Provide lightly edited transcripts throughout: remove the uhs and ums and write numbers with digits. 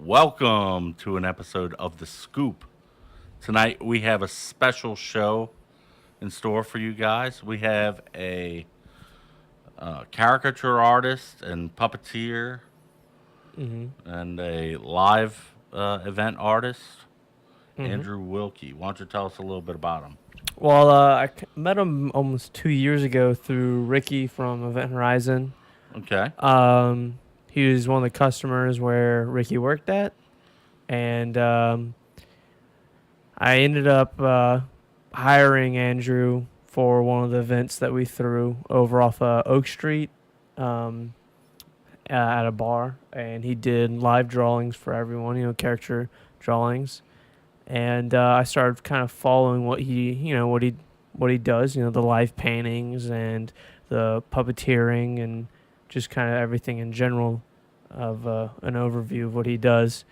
Welcome to an episode of The Scoop. Tonight we have a special show in store for you guys. We have a caricature artist and puppeteer Mm-hmm. and a live event artist, Mm-hmm. Andrew Wilkie. Why don't you tell us a little bit about him? Well, met him almost 2 years ago through Ricky from Event Horizon. Okay. Um, he was one of the customers where Ricky worked at, and I ended up hiring Andrew for one of the events that we threw over off Oak Street um, at a bar, and he did live drawings for everyone, character drawings. And I started kind of following what he does, the live paintings and the puppeteering and just kind of everything in general of an overview of what he does.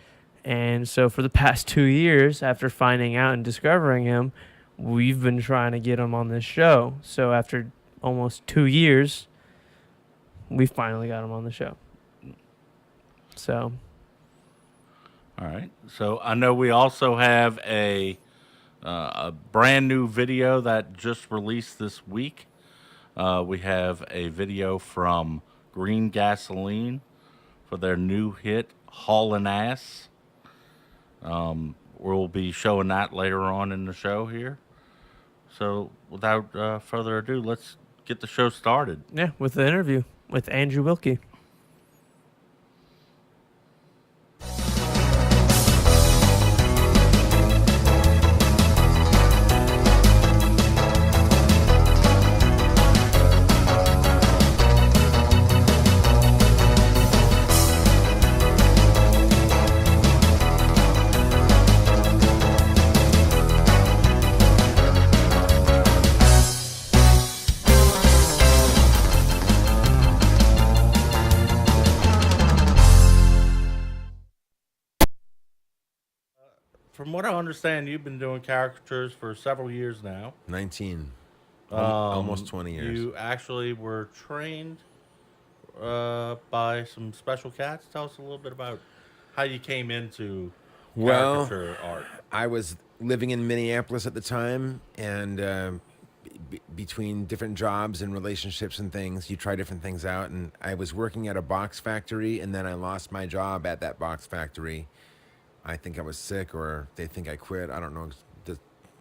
And so for the past 2 years, after finding out and discovering him, we've been trying to get him on this show. So after almost 2 years, we finally got him on the show. So All right. So I know we also have a brand new video that just released this week. We have a video from Green Gasoline for their new hit "Haulin' Ass." We'll be showing that later on in the show here. So without further ado, let's get the show started. yeah, with the interview with Andrew Wilkie. From what I understand, you've been doing caricatures for several years now. 19. Almost 20 years. You actually were trained by some special cats. Tell us a little bit about how you came into Well, caricature art. I was living in Minneapolis at the time, and between different jobs and relationships and things, you try different things out. And I was working at a box factory, and then I lost my job at that box factory. I think I was sick, or they think I quit. I don't know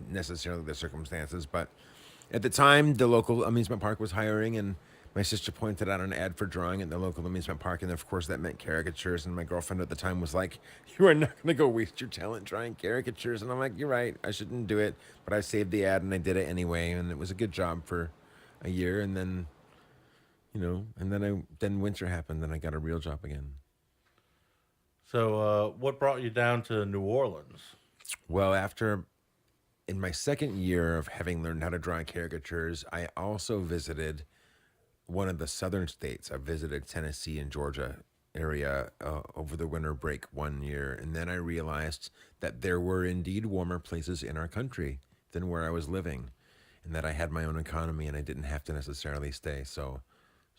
necessarily the circumstances, but at the time, the local amusement park was hiring, and my sister pointed out an ad for drawing at the local amusement park, and of course that meant caricatures. And my girlfriend at the time was like, "You are not going to go waste your talent drawing caricatures." And I'm like, "You're right. I shouldn't do it." But I saved the ad, and I did it anyway, and it was a good job for a year. And then, then winter happened, and I got a real job again. So, what brought you down to New Orleans? Well, in my second year of having learned how to draw caricatures, I also visited one of the southern states. I visited Tennessee and Georgia area over the winter break one year, and then I realized that there were indeed warmer places in our country than where I was living, and that I had my own economy and I didn't have to necessarily stay. So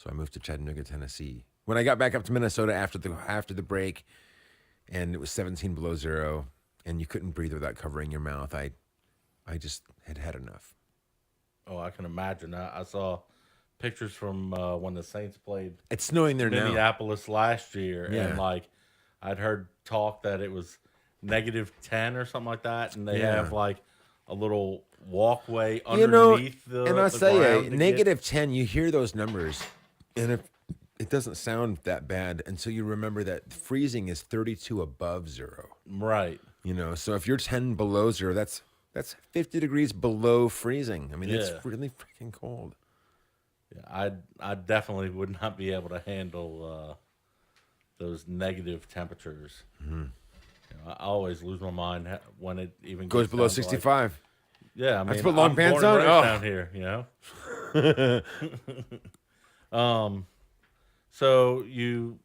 I moved to Chattanooga, Tennessee. When I got back up to Minnesota after the break, and it was 17 below zero, and you couldn't breathe without covering your mouth, I just had enough. Oh, I can imagine. I saw pictures from when the Saints played It's snowing there now. Minneapolis last year, Yeah. and I'd heard talk that it was -10 or something like that, and they Yeah. have like a little walkway You know, underneath the and I'll the say ground you, to negative 10, you hear those numbers, and if it doesn't sound that bad until you remember that freezing is 32 above zero. right. So if you're 10 below zero, that's 50 degrees below freezing. I mean, Yeah. it's really freaking cold. Yeah, I definitely would not be able to handle those negative temperatures. I always lose my mind when it even Goes gets below down to, 65. yeah, I Have mean, to put long I'm pants born and on? raised Oh. down here. So you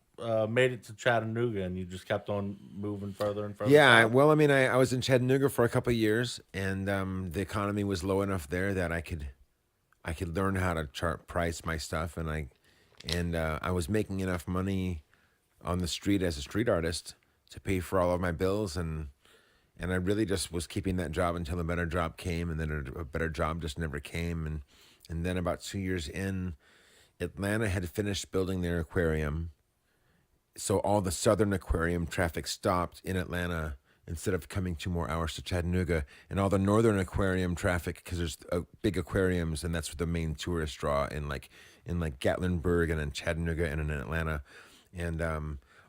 made it to Chattanooga, and you just kept on moving further and further. Yeah, south? well, I mean, I was in Chattanooga for a couple of years, and the economy was low enough there that I could learn how to chart price my stuff, and I was making enough money on the street as a street artist pay for all of my bills, and I really just was keeping that job until a better job came, and then a better job just never came, and then about 2 years in, Atlanta had finished building their aquarium, so all the southern aquarium traffic stopped in Atlanta instead of coming 2 more hours to Chattanooga, and all the northern aquarium traffic, because there's big aquariums, and that's what the main tourist draw in like Gatlinburg and in Chattanooga and in Atlanta, and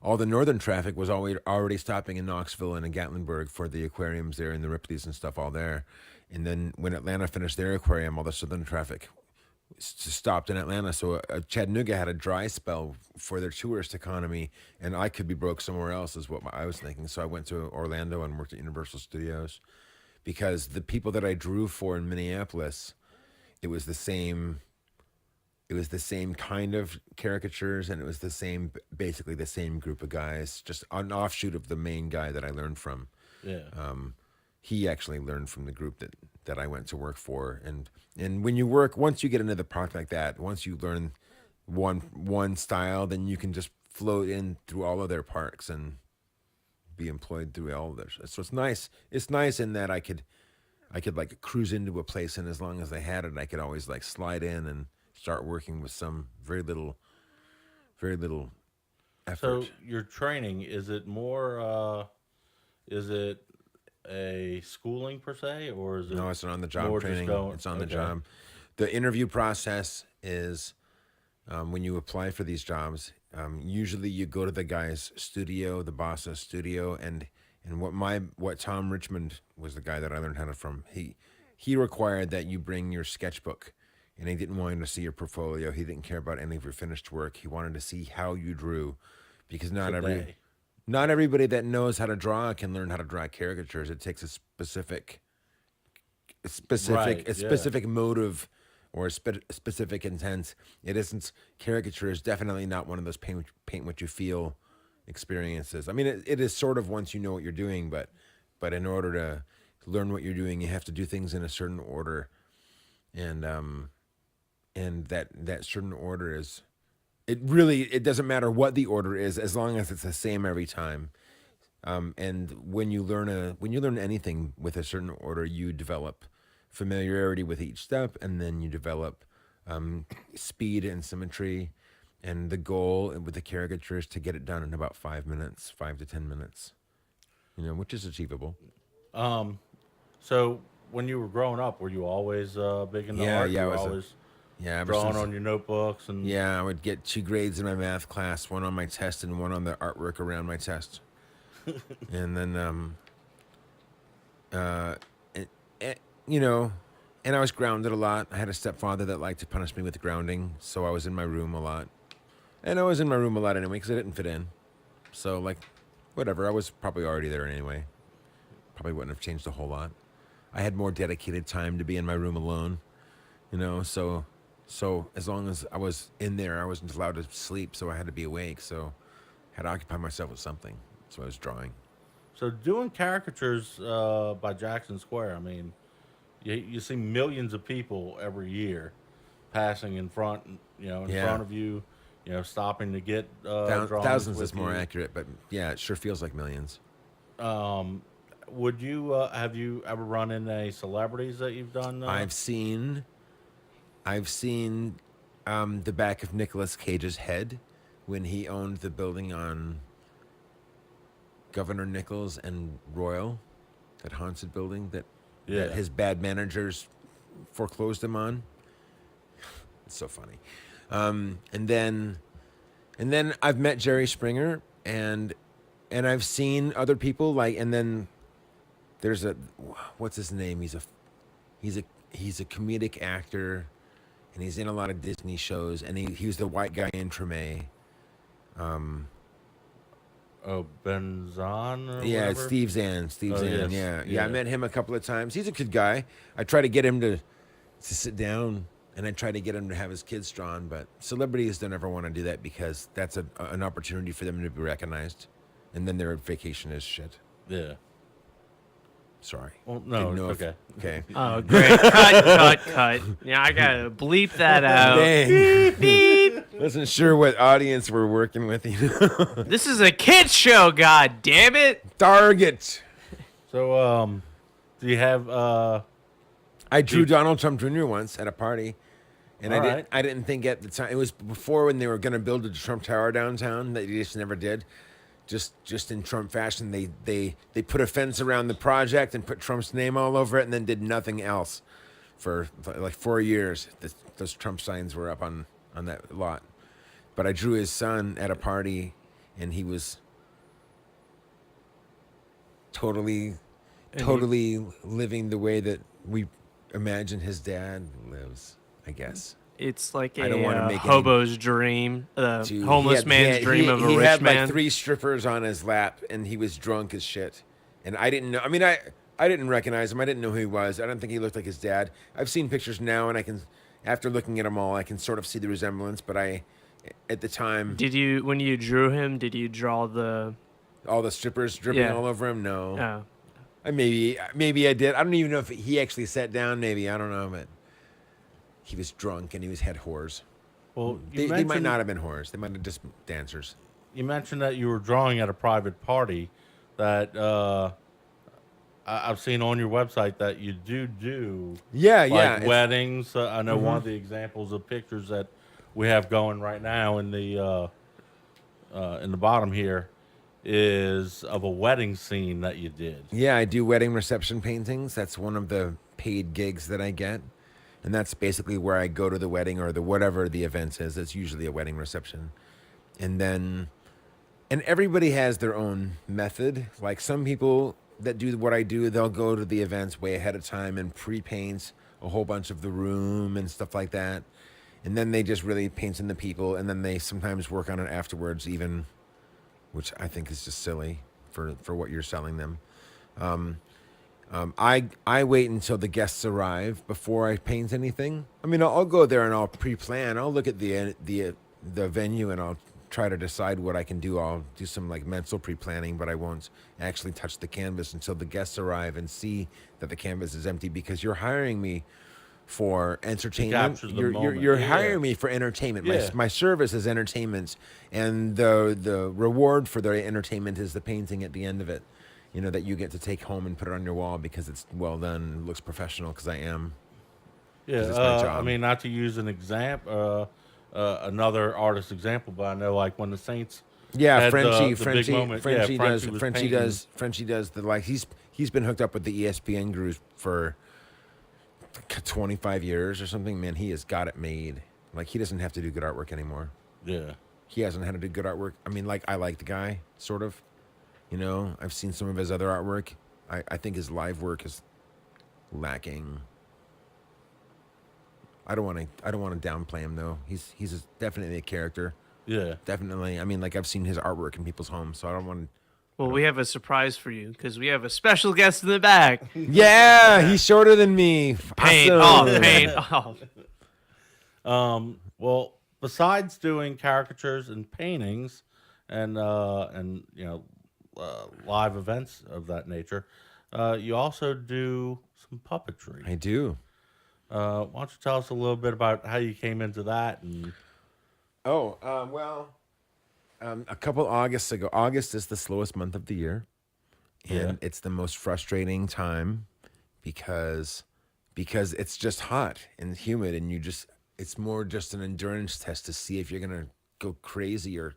all the northern traffic was already stopping in Knoxville and in Gatlinburg for the aquariums there and the Ripley's and stuff all there, and then when Atlanta finished their aquarium, all the southern traffic stopped in Atlanta, so Chattanooga had a dry spell for their tourist economy, and I could be broke somewhere else is what I was thinking. So I went to Orlando and worked at Universal Studios, because the people that I drew for in Minneapolis, it was the same kind of caricatures, and it was basically the same group of guys, just an offshoot of the main guy that I learned from. Yeah. He actually learned from the group that I went to work for, and when you work, once you get into the product like that, once you learn one style, then you can just float in through all of their parks and be employed through all of theirs. So it's nice. It's nice in that I could like cruise into a place, and as long as I had it, I could always like slide in and start working with some very little effort. So your training, is it more? Is it a schooling per se, or is it? No, it's an on-the-job more just training. going- It's on the okay. job. The interview process is when you apply for these jobs. Usually, you go to the guy's studio, the boss's studio, and what Tom Richmond was the guy that I learned how to from. He required that you bring your sketchbook, and he didn't want you to see your portfolio. He didn't care about any of your finished work. He wanted to see how you drew, because not everybody that knows how to draw can learn how to draw caricatures. It takes a specific Right, yeah. specific motive or a specific intent. It isn't caricature is definitely not one of those paint what you feel experiences. I mean, it is sort of once you know what you're doing, but in order to learn what you're doing, you have to do things in a certain order, and that certain order is. It doesn't matter what the order is, as long as it's the same every time. And when you learn anything with a certain order, you develop familiarity with each step, and then you develop speed and symmetry. And the goal with the caricature is to get it done in about 5 to 10 minutes, which is achievable. So when you were growing up, were you always big into Yeah, art? yeah, You I were was always Ever drawing since, on your notebooks and yeah, I would get 2 grades in my math class, one on my test and one on the artwork around my test. And then, and I was grounded a lot. I had a stepfather that liked to punish me with grounding, so I was in my room a lot. And I was in my room a lot anyway, because I didn't fit in. So, like, whatever, I was probably already there anyway. Probably wouldn't have changed a whole lot. I had more dedicated time to be in my room alone, so as long as I was in there, I wasn't allowed to sleep, so I had to be awake. So I had to occupy myself with something. So I was drawing. So doing caricatures by Jackson Square, I mean, you see millions of people every year passing in front, in Yeah. front of you, stopping to get drawings Thousands with is more you. accurate, but yeah, it sure feels like millions. Would you have you ever run into any celebrities that you've done? I've seen the back of Nicolas Cage's head when he owned the building on Governor Nichols and Royal, that haunted building that his bad managers foreclosed him on. It's so funny. And then I've met Jerry Springer, and I've seen other people and then there's what's his name? He's a comedic actor, and he's in a lot of Disney shows, and he was the white guy in Treme. Ben Zahn or Yeah, whatever? it's Steve Zahn. Oh, Zahn. yes. Yeah. I met him a couple of times. He's a good guy. I try to get him to sit down, and I try to get him to have his kids drawn. But celebrities don't ever want to do that, because that's an opportunity for them to be recognized, and then their vacation is shit. Yeah. Sorry. Well, no, Didn't know it's okay. Okay. Oh, great. Cut. Yeah, I got to bleep that out. Dang. Wasn't sure what audience we're working with. This is a kids show, god damn it. Target. So, do you have I drew Donald Trump Jr. once at a party, and All right. I didn't think at the time, it was before when they were going to build a Trump Tower downtown that they just never did. Just in Trump fashion, they put a fence around the project and put Trump's name all over it, and then did nothing else for like 4 years. Those Trump signs were up on that lot. But I drew his son at a party, and he was totally living the way that we imagine his dad lives, I guess. It's like I don't wanna a make any- hobo's dream, a Dude, homeless man's dream of a he rich had man. like 3 strippers on his lap, and he was drunk as shit. And I didn't know. I mean, I didn't recognize him. I didn't know who he was. I don't think he looked like his dad. I've seen pictures now, and I can, after looking at them all, I can sort of see the resemblance. But at the time, When you drew him, did you draw the? all the strippers dripping Yeah. all over him. No, Oh, maybe I did. I don't even know if he actually sat down. Maybe I don't know, but he was drunk and he had whores. well, They might not have been whores. They might have just dancers. You mentioned that you were drawing at a private party. That I've seen on your website that you do Yeah, like yeah. weddings. I know one of the examples of pictures that we have going right now in the bottom here is of a wedding scene that you did. Yeah, I do wedding reception paintings. That's one of the paid gigs that I get. And that's basically where I go to the wedding or the whatever the event is. It's usually a wedding reception. And everybody has their own method. Like some people that do what I do, they'll go to the events way ahead of time and pre-paint a whole bunch of the room and stuff like that. And then they just really paint in the people, and then they sometimes work on it afterwards even, which I think is just silly for what you're selling them. I wait until the guests arrive before I paint anything. I mean, I'll go there and I'll pre-plan. I'll look at the venue and I'll try to decide what I can do. I'll do some like mental pre-planning, but I won't actually touch the canvas until the guests arrive and see that the canvas is empty, because you're hiring me for entertainment. captures the You're moment, yeah. hiring me for entertainment. Yeah. My service is entertainment, and the reward for the entertainment is the painting at the end of it. You know, that you get to take home and put it on your wall because it's well done and looks professional, because I am. Yeah, it's my I job. mean, not to use an example, another artist example, but I know like when the Saints. Yeah, had Frenchie big moment. Yeah, Frenchie does the, like, he's been hooked up with the ESPN group for 25 years or something. Man, he has got it made. Like, he doesn't have to do good artwork anymore. Yeah. He hasn't had to do good artwork. I mean, like, I like the guy, sort of. You know, I've seen some of his other artwork. I think his live work is lacking. I don't want to downplay him though. He's definitely a character. Yeah. Definitely. I mean, like, I've seen his artwork in people's homes, so I don't want to. well, we have a surprise for you because we have a special guest in the back. Yeah, he's shorter than me. Paint Awesome. off, paint off. Well, besides doing caricatures and paintings, and live events of that nature, you also do some puppetry. I do. Why don't you tell us a little bit about how you came into that? And A couple Augusts ago. August is the slowest month of the year, and Yeah. it's the most frustrating time because it's just hot and humid, and it's more just an endurance test to see if you're gonna go crazy or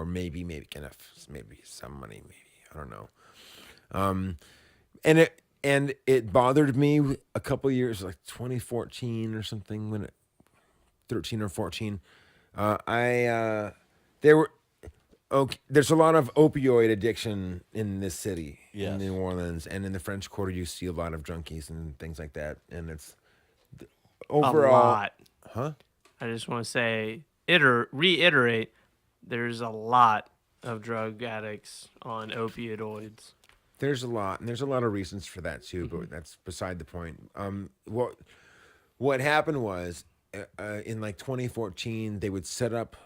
maybe get maybe some money, maybe, I don't know. And it bothered me a couple years, like 2014 or something, when 13 or 14. There's a lot of opioid addiction in this city, Yes. in New Orleans, and in the French Quarter, you see a lot of junkies and things like that. And it's overall, A lot. huh? I just want to say, reiterate, there's a lot of drug addicts on opioids. There's a lot, and there's a lot of reasons for that too, but that's beside the point. What happened was, in like 2014, they would set up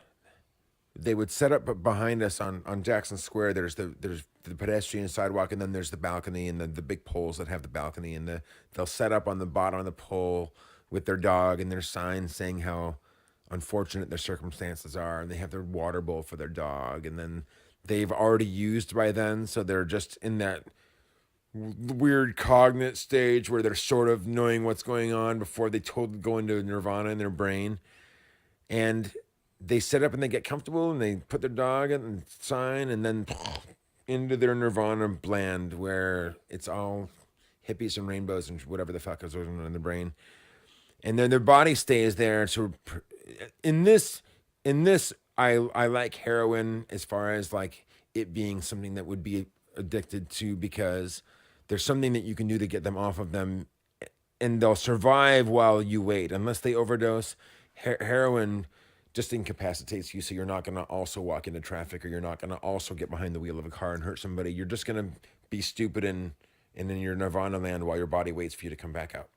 they would set up behind us on Jackson Square. There's the pedestrian sidewalk, and then there's the balcony and the big poles that have the balcony, and they'll set up on the bottom of the pole with their dog and their sign saying how unfortunate their circumstances are, and they have their water bowl for their dog, and then they've already used by then, so they're just in that weird cognate stage where they're sort of knowing what's going on before they totally go into nirvana in their brain. And they set up and they get comfortable and they put their dog in and sign, and then into their nirvana bland where it's all hippies and rainbows and whatever the fuck is going on in the brain. And then their body stays there. So in this, I like heroin as far as like it being something that would be addicted to, because there's something that you can do to get them off of them, and they'll survive while you wait. Unless they overdose, heroin just incapacitates you, so you're not going to also walk into traffic, or you're not going to also get behind the wheel of a car and hurt somebody. You're just going to be stupid and in your nirvana land while your body waits for you to come back out.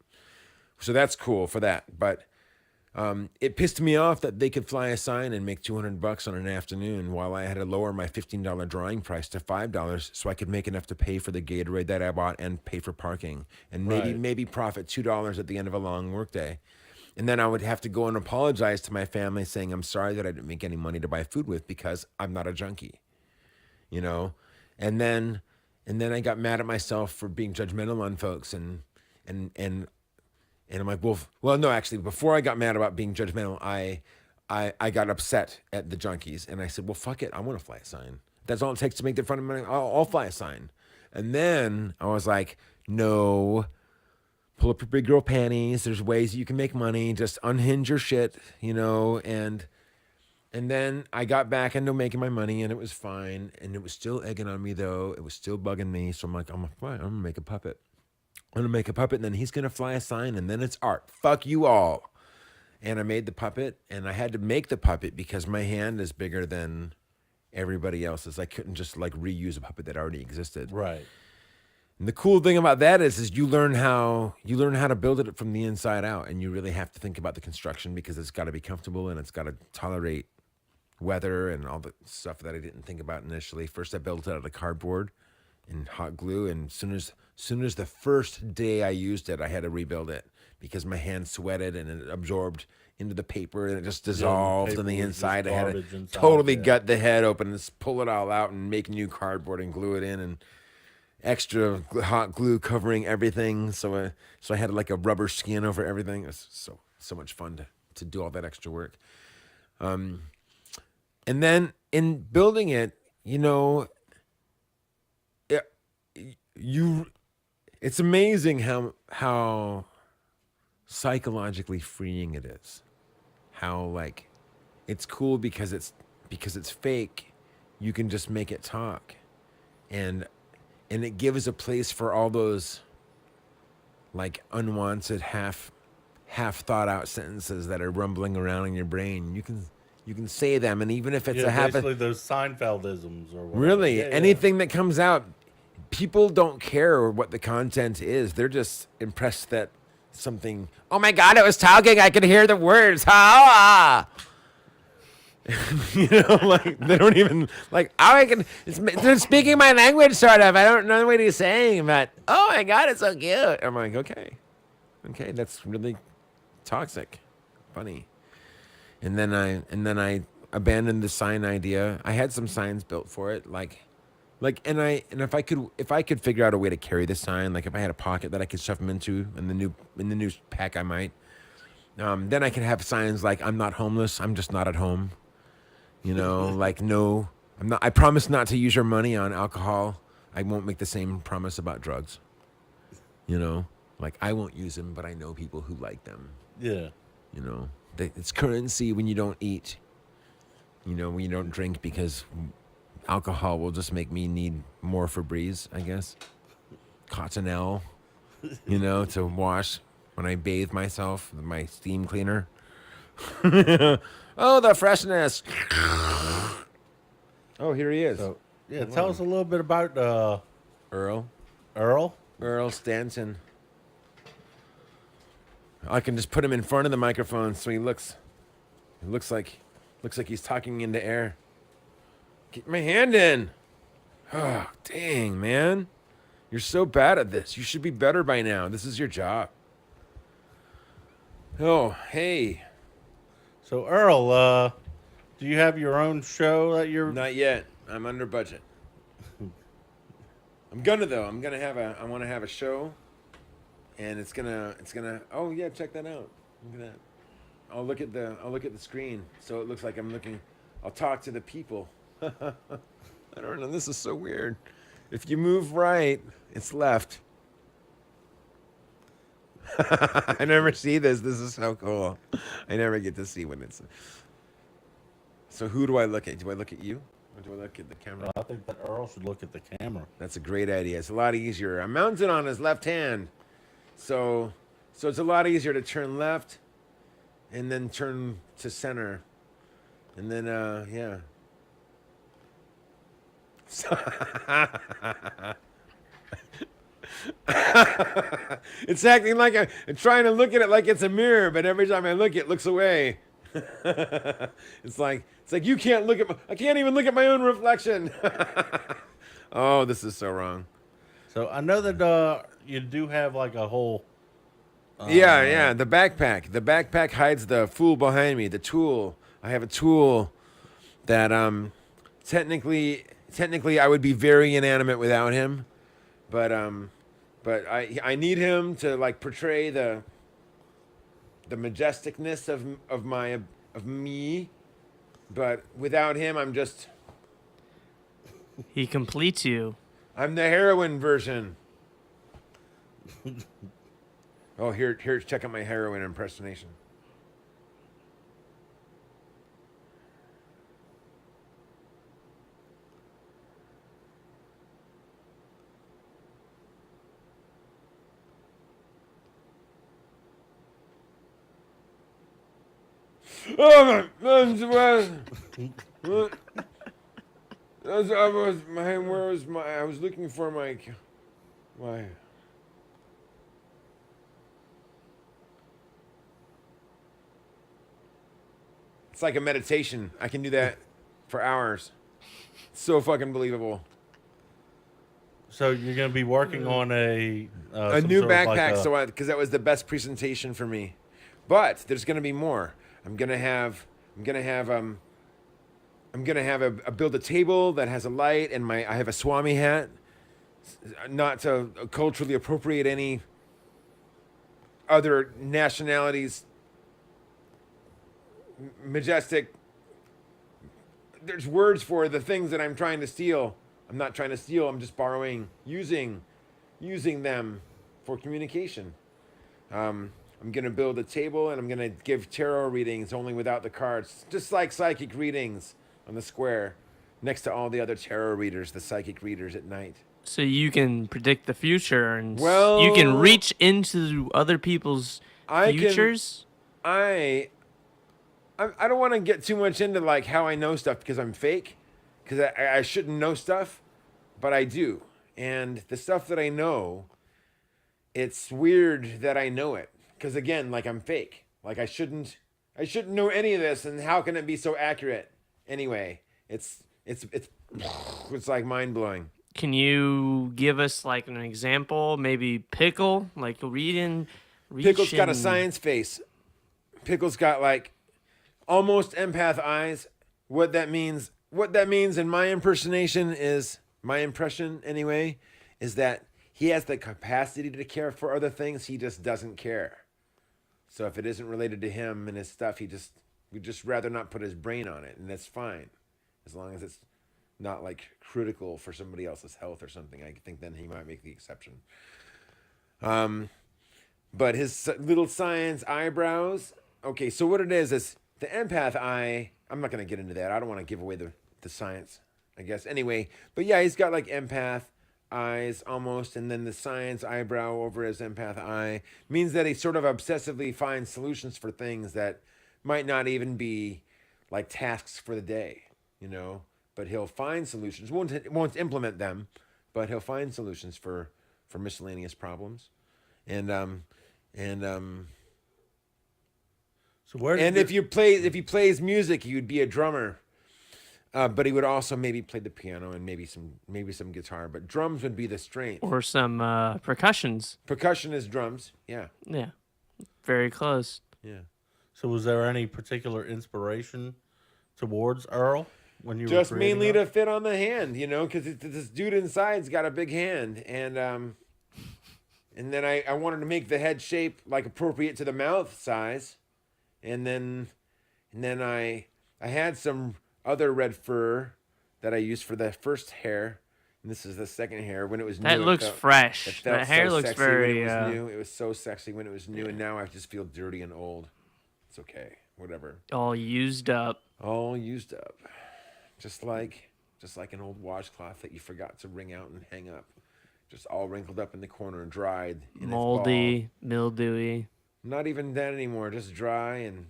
So that's cool for that. But it pissed me off that they could fly a sign and make $200 on an afternoon, while I had to lower my $15 drawing price to $5 so I could make enough to pay for the Gatorade that I bought and pay for parking, and maybe profit $2 at the end of a long workday. And then I would have to go and apologize to my family, saying I'm sorry that I didn't make any money to buy food with because I'm not a junkie, you know. And then I got mad at myself for being judgmental on folks, and I'm like, well, no, actually, before I got mad about being judgmental, I got upset at the junkies, and I said, well, fuck it, I want to fly a sign. That's all it takes to make the fun of money. I'll fly a sign. And then I was like, no, pull up your big girl panties. There's ways you can make money. Just unhinge your shit, you know. And then I got back into making my money, and it was fine. And it was still egging on me, though. It was still bugging me. So I'm like, I'm gonna make a puppet. I'm gonna make a puppet, and then he's gonna fly a sign, and then it's art. Fuck you all. And I made the puppet, and I had to make the puppet because my hand is bigger than everybody else's. I couldn't just like reuse a puppet that already existed. Right. And the cool thing about that is you learn how to build it from the inside out, and you really have to think about the construction, because it's got to be comfortable and it's got to tolerate weather and all the stuff that I didn't think about initially. First, I built it out of cardboard and hot glue, and soon as the first day I used it, I had to rebuild it because my hand sweated and it absorbed into the paper, and it just dissolved on the inside. I had to totally gut the head open and pull it all out and make new cardboard and glue it in, and extra hot glue covering everything. So I had like a rubber skin over everything. It was so much fun to do all that extra work. And then in building it, you know, it's amazing how psychologically freeing it is. How like it's cool because it's fake. You can just make it talk, and it gives a place for all those like unwanted half thought out sentences that are rumbling around in your brain. You can say them, and even if it's basically those Seinfeldisms or whatever. Really, anything that comes out, people don't care what the content is. They're just impressed that something, oh my God, it was talking, I could hear the words. Ah! You know, like they don't even like, they're speaking my language sort of. I don't know what he's saying, but oh my God, it's so cute. I'm like, okay, that's really toxic, funny. And then I abandoned the sign idea. I had some signs built for it, and if I could figure out a way to carry the sign, like if I had a pocket that I could stuff them into in the new pack, I might. Then I could have signs like, I'm not homeless, I'm just not at home. You know, like, no, I'm not. I promise not to use your money on alcohol. I won't make the same promise about drugs. You know, like I won't use them, but I know people who like them. Yeah. You know, it's currency when you don't eat. You know, when you don't drink, because alcohol will just make me need more Febreze, I guess. Cottonelle, you know, to wash when I bathe myself with my steam cleaner. Oh, the freshness. Oh, here he is. So, yeah, tell us a little bit about Earl Stanton. I can just put him in front of the microphone so he looks like he's talking into air. Get my hand in. Oh, dang, man. You're so bad at this. You should be better by now. This is your job. Oh, hey. So Earl, do you have your own show that you're? Not yet. I'm under budget. I'm gonna though. I want to have a show, and it's gonna. Oh yeah, check that out. Look at that. I'll look at the screen, so it looks like I'm looking. I'll talk to the people. I don't know. This is so weird. If you move right, it's left. I never see this. This is so cool. I never get to see when it's. So who do I look at? Do I look at you? Or do I look at the camera? I think that Earl should look at the camera. That's a great idea. It's a lot easier. I'm mounted on his left hand. So it's a lot easier to turn left and then turn to center. And then, yeah. It's acting like I'm trying to look at it like it's a mirror, but every time I look, it looks away. It's like you can't look at I can't even look at my own reflection. Oh, this is so wrong. So I know that you do have like a whole. Yeah, the backpack. The backpack hides the fool behind me, the tool. I have a tool that technically I would be very inanimate without him, but I need him to like portray the majesticness of me, but without him I'm just He completes you. I'm the heroin version. Oh, here, check out my heroin impersonation. Oh my! I was looking for my. It's like a meditation. I can do that for hours. It's so fucking believable. So you're gonna be working on a some new sort of backpack, like because that was the best presentation for me. But there's gonna be more. I'm gonna have build a table that has a light, and I have a Swami hat, not to culturally appropriate any other nationalities. Majestic. There's words for the things that I'm trying to steal. I'm not trying to steal. I'm just borrowing, using them for communication. I'm going to build a table, and I'm going to give tarot readings only without the cards, just like psychic readings on the square, next to all the other tarot readers, the psychic readers at night. So you can predict the future, and Well, you can reach into other people's futures. I don't want to get too much into like how I know stuff because I'm fake, because I shouldn't know stuff, but I do. And the stuff that I know, it's weird that I know it, because again, like I'm fake. Like I shouldn't know any of this, and how can it be so accurate? Anyway, it's like mind blowing. Can you give us like an example? Maybe Pickle, like Pickle's got a science face. Pickle's got like almost empath eyes. What that means in my impersonation is, my impression anyway, is that he has the capacity to care for other things. He just doesn't care. So if it isn't related to him and his stuff, we'd just rather not put his brain on it, and that's fine, as long as it's not like critical for somebody else's health or something. I think then he might make the exception. But his little science eyebrows. Okay, so what it is the empath eye. I'm not going to get into that. I don't want to give away the science, I guess. Anyway, but yeah, he's got like empath eyes almost, and then the science eyebrow over his empath eye means that he sort of obsessively finds solutions for things that might not even be like tasks for the day, but he'll find solutions. Won't implement them, but he'll find solutions for miscellaneous problems. And So where? And if he plays music, he would be a drummer. But he would also maybe play the piano and maybe some guitar. But drums would be the strength. Or some percussions. Percussion is drums. Yeah. Yeah, very close. Yeah. So was there any particular inspiration towards Earl when you Just were creating mainly that? to fit on the hand, because this dude inside's got a big hand, and then I wanted to make the head shape like appropriate to the mouth size, and then I had some other red fur that I used for the first hair, and this is the second hair. When it was new, That looks it fresh. felt That hair so looks sexy very. when it was new. It was so sexy when it was new, and now I just feel dirty and old. It's okay, whatever. All used up. All used up. Just like an old washcloth that you forgot to wring out and hang up. Just all wrinkled up in the corner and dried. In Moldy, mildewy. Not even that anymore. Just dry and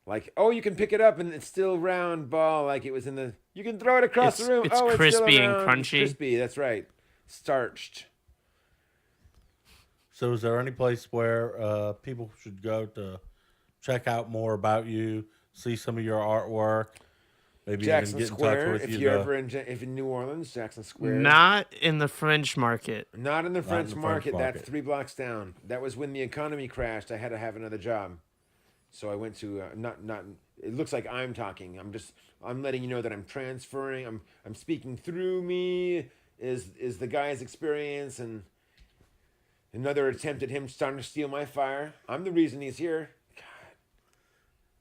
like, oh, you can pick it up and it's still round ball like it was in the... You can throw it across the room. It's oh, crispy it's still and around. crunchy. It's crispy, that's right. Starched. So is there any place where people should go to check out more about you, see some of your artwork, maybe Jackson even get in Square, touch with if you? you're ever in New Orleans, Jackson Square. Not in the French market. Not in the French French market. market. That's 3 blocks down. That was when the economy crashed. I had to have another job, so I went to not. It looks like I'm talking. I'm letting you know that I'm transferring. I'm speaking through me. Is the guy's experience and another attempt at him starting to steal my fire. I'm the reason he's here. God,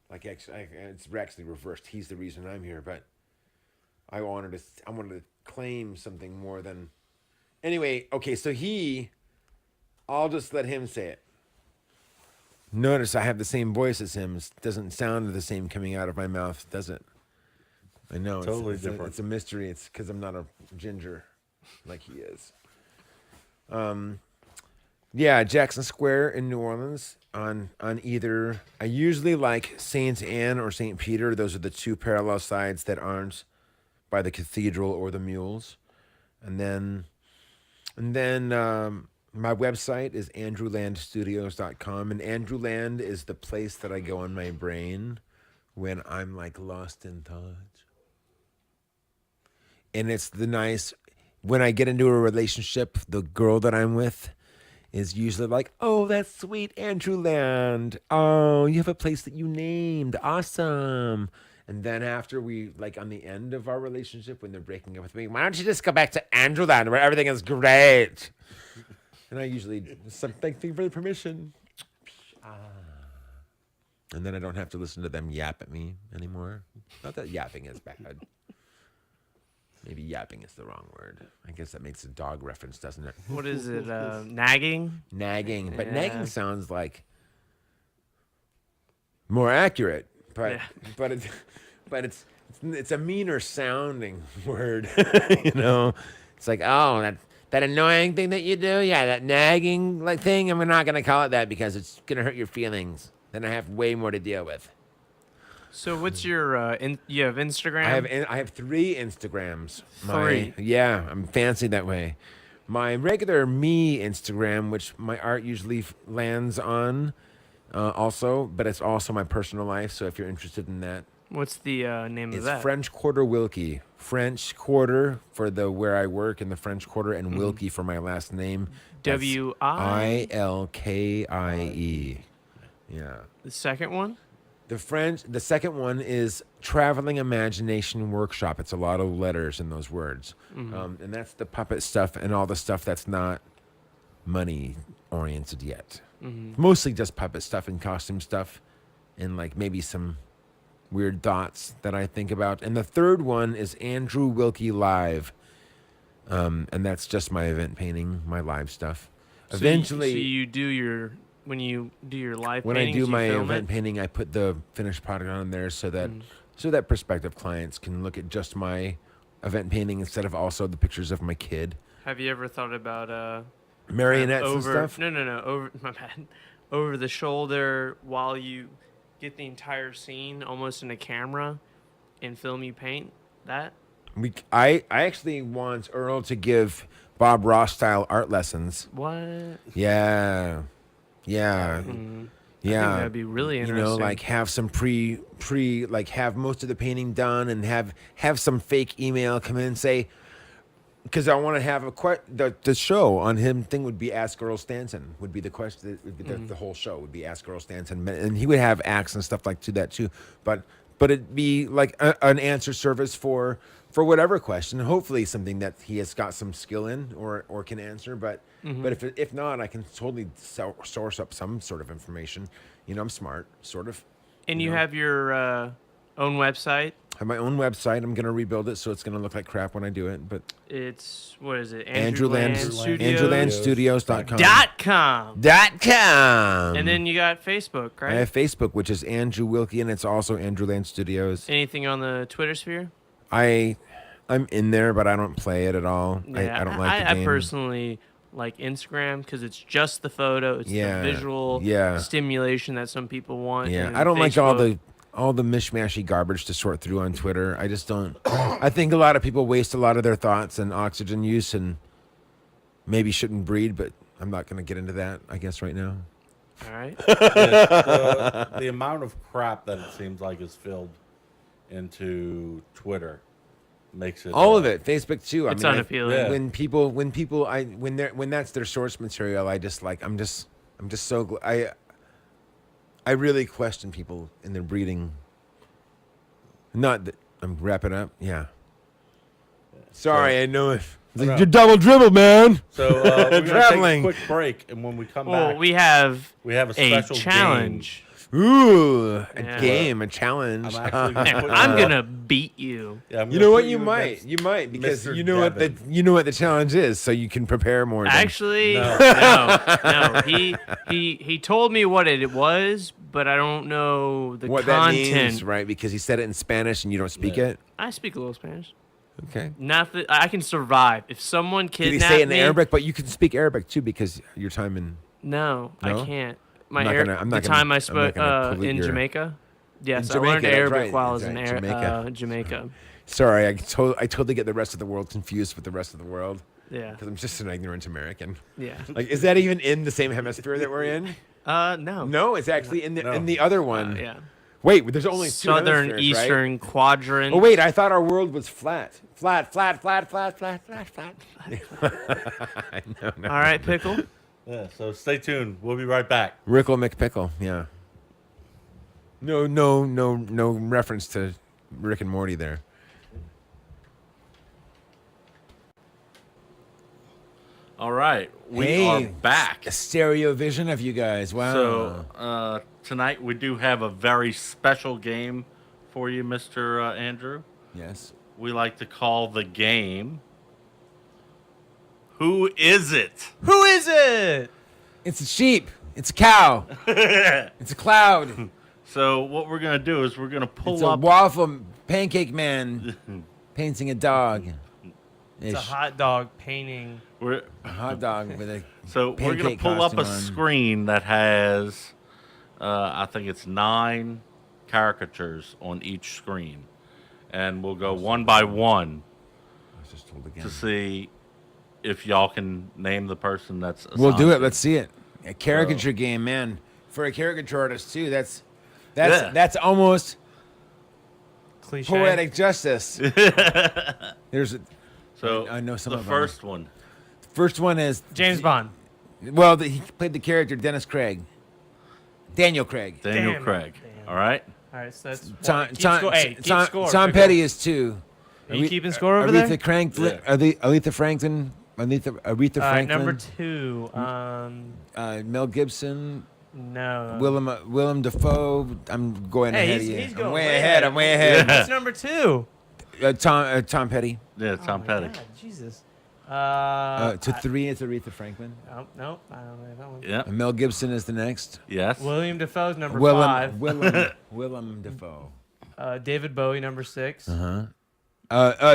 like actually, it's actually reversed. He's the reason I'm here, but I wanted to claim something more than. Anyway, okay, so I'll just let him say it. Notice I have the same voice as him. It doesn't sound the same coming out of my mouth, does it? I know. Totally it's different. It's a mystery. It's because I'm not a ginger like he is. Yeah, Jackson Square in New Orleans on either. I usually like Saint Anne or Saint Peter. Those are the 2 parallel sides that aren't by the cathedral or the mules. And then my website is andrewlandstudios.com, and Andrewland is the place that I go in my brain when I'm like lost in thought. And it's when I get into a relationship, the girl that I'm with is usually like, oh, that's sweet, Andrewland. Oh, you have a place that you named. Awesome. And then after on the end of our relationship, when they're breaking up with me, why don't you just go back to Andrewland where everything is great? And I usually, thank you for the permission. And then I don't have to listen to them yap at me anymore. Not that yapping is bad. Maybe yapping is the wrong word. I guess that makes a dog reference, doesn't it? What is it? Nagging? Nagging. But Yeah. nagging sounds like more accurate. But Yeah. but it's a meaner sounding word. It's like, oh, that annoying thing that you do, yeah, that nagging thing. I'm not gonna call it that because it's gonna hurt your feelings. Then I have way more to deal with. So what's your you have Instagram? I have 3 Instagrams. 3. Yeah, I'm fancy that way. My regular me Instagram, which my art usually lands on, also, but it's also my personal life. So if you're interested in that, What's the name of it's that? French Quarter Wilkie. French Quarter for where I work in the French Quarter, and Wilkie for my last name. That's W-I? Ilkie. Yeah. The second one? The second one is Traveling Imagination Workshop. It's a lot of letters in those words. And that's the puppet stuff and all the stuff that's not money oriented yet. Mostly just puppet stuff and costume stuff and maybe some weird thoughts that I think about. And the third one is Andrew Wilkie Live. And that's just my event painting, my live stuff. Eventually, so you do when you do your live when I paintings, do my you film event it? painting, I put the finished product on there so that prospective clients can look at just my event painting instead of also the pictures of my kid. Have you ever thought about Marionettes and stuff? No, over my bad. Over the shoulder while you get the entire scene almost in a camera and film you paint that? I actually want Earl to give Bob Ross style art lessons. What? Yeah. Yeah, that'd be really You know, interesting. like have some like have most of the painting done, and have some fake email come in and say, because I want to have the show on him thing would be Ask Earl Stanton would be the question. The whole show would be Ask Earl Stanton, and he would have acts and stuff like to that too. But it'd be like an answer service for whatever question. Hopefully something that he has got some skill in or can answer. But if not, I can totally source up some sort of information. You know, I'm smart, sort of. And you have your own website. I have my own website. I'm gonna rebuild it so it's gonna look like crap when I do it. But It's what is it? AndrewLandStudios.com. .com. And then you got Facebook, I right? have Facebook, which is Andrew Wilkie, and it's also Andrew Land Studios. Anything on the Twitter sphere? I'm in there, but I don't play it at all. Yeah, I don't like the game. I personally like Instagram because it's just the photo, it's the visual stimulation that some people want. Yeah, and I don't like Facebook- all the mishmashy garbage to sort through on Twitter. I just don't. I think a lot of people waste a lot of their thoughts and oxygen use, and maybe shouldn't breed. But I'm not going to get into that, I guess, right now. All right. The amount of crap that it seems like is filled into Twitter makes it All of it, Facebook too. It's unappealing. Yeah. When that's their source material, I'm just so I really question people in their breeding. Not that I'm wrapping up. Yeah. Sorry, I know it. No. You're double dribbled, man. So we're gonna take a Traveling. quick break, and when we come Well, back, we have a a special challenge. Ooh, a Yeah. game, a challenge. I'm actually gonna put, I'm gonna beat you. Yeah, I'm You gonna know put what? You might. against You might because Mr. you know what Devin. the challenge is, so you can prepare more. Actually, No. no. He told me what it was, but I don't know the what content. that means, right? Because he said it in Spanish and you don't speak Yeah. it. I speak a little Spanish. Okay. Not that I can survive if someone Did he kidnapped say it in me. Arabic? But you can speak Arabic too because your time in. No, No? I can't. I'm not gonna- I'm the not gonna- time I I'm not spoke gonna pollute in your- Jamaica. Yes, In I learned Jamaica, that's Arabic right, while I was that's in right, Jamaica. Jamaica. Sorry, I totally get the rest of the world confused with the rest of the world Yeah, because I'm just an ignorant American. yeah. Like, is that even in the same hemisphere that we're in? No. No, it's actually in the other one. Yeah. Wait, there's only two Southern hemispheres, right? Eastern quadrant. Oh wait, I thought our world was flat. Flat. No. All right, pickle. Yeah, so stay tuned. We'll be right back. Rickle McPickle. Yeah. No reference to Rick and Morty there. All right, we Hey, are back. A stereo vision of you guys. Wow. So tonight we do have a very special game for you, Mr. Andrew. yes. We like to call the game. Who is it? Who is it? It's a sheep. It's a cow. It's a cloud. So what we're gonna do is we're gonna pull It's a up. waffle pancake man painting a dog. It's a hot dog painting. A hot dog with a. So we're gonna pancake pull up a costume on. screen that has, I think it's 9 caricatures on each screen, and we'll go one by one I was just told again. to see if y'all can name the person that's. We'll do assigned it. to. Let's see it. A caricature game, man. For a caricature artist too. That's Yeah. that's almost Cliche. poetic justice. There's a, So I know some the of them. first one. first one is James Bond. Well, he played the character Dennis Craig. Daniel Craig. Daniel Damn it. Craig. Damn. All right. All right, so that's Tom, keep Tom, score. Hey, keep Tom, score. Tom pickle. Petty is 2. Are you keeping score over there? Aretha Franklin. Aretha Franklin. Aretha Franklin. Number 2. Mel Gibson. No. Willem Dafoe. I'm going Hey, ahead he's of you. going I'm way ahead. I'm way ahead. What's number 2? Tom Petty. Yeah, Tom Oh my Petty. God, Jesus. To 3 is Aretha Franklin. Oh, no, I don't know that one. Yeah. And Mel Gibson is the next. Yes. William Defoe's number 5. Willem Dafoe. David Bowie, number 6.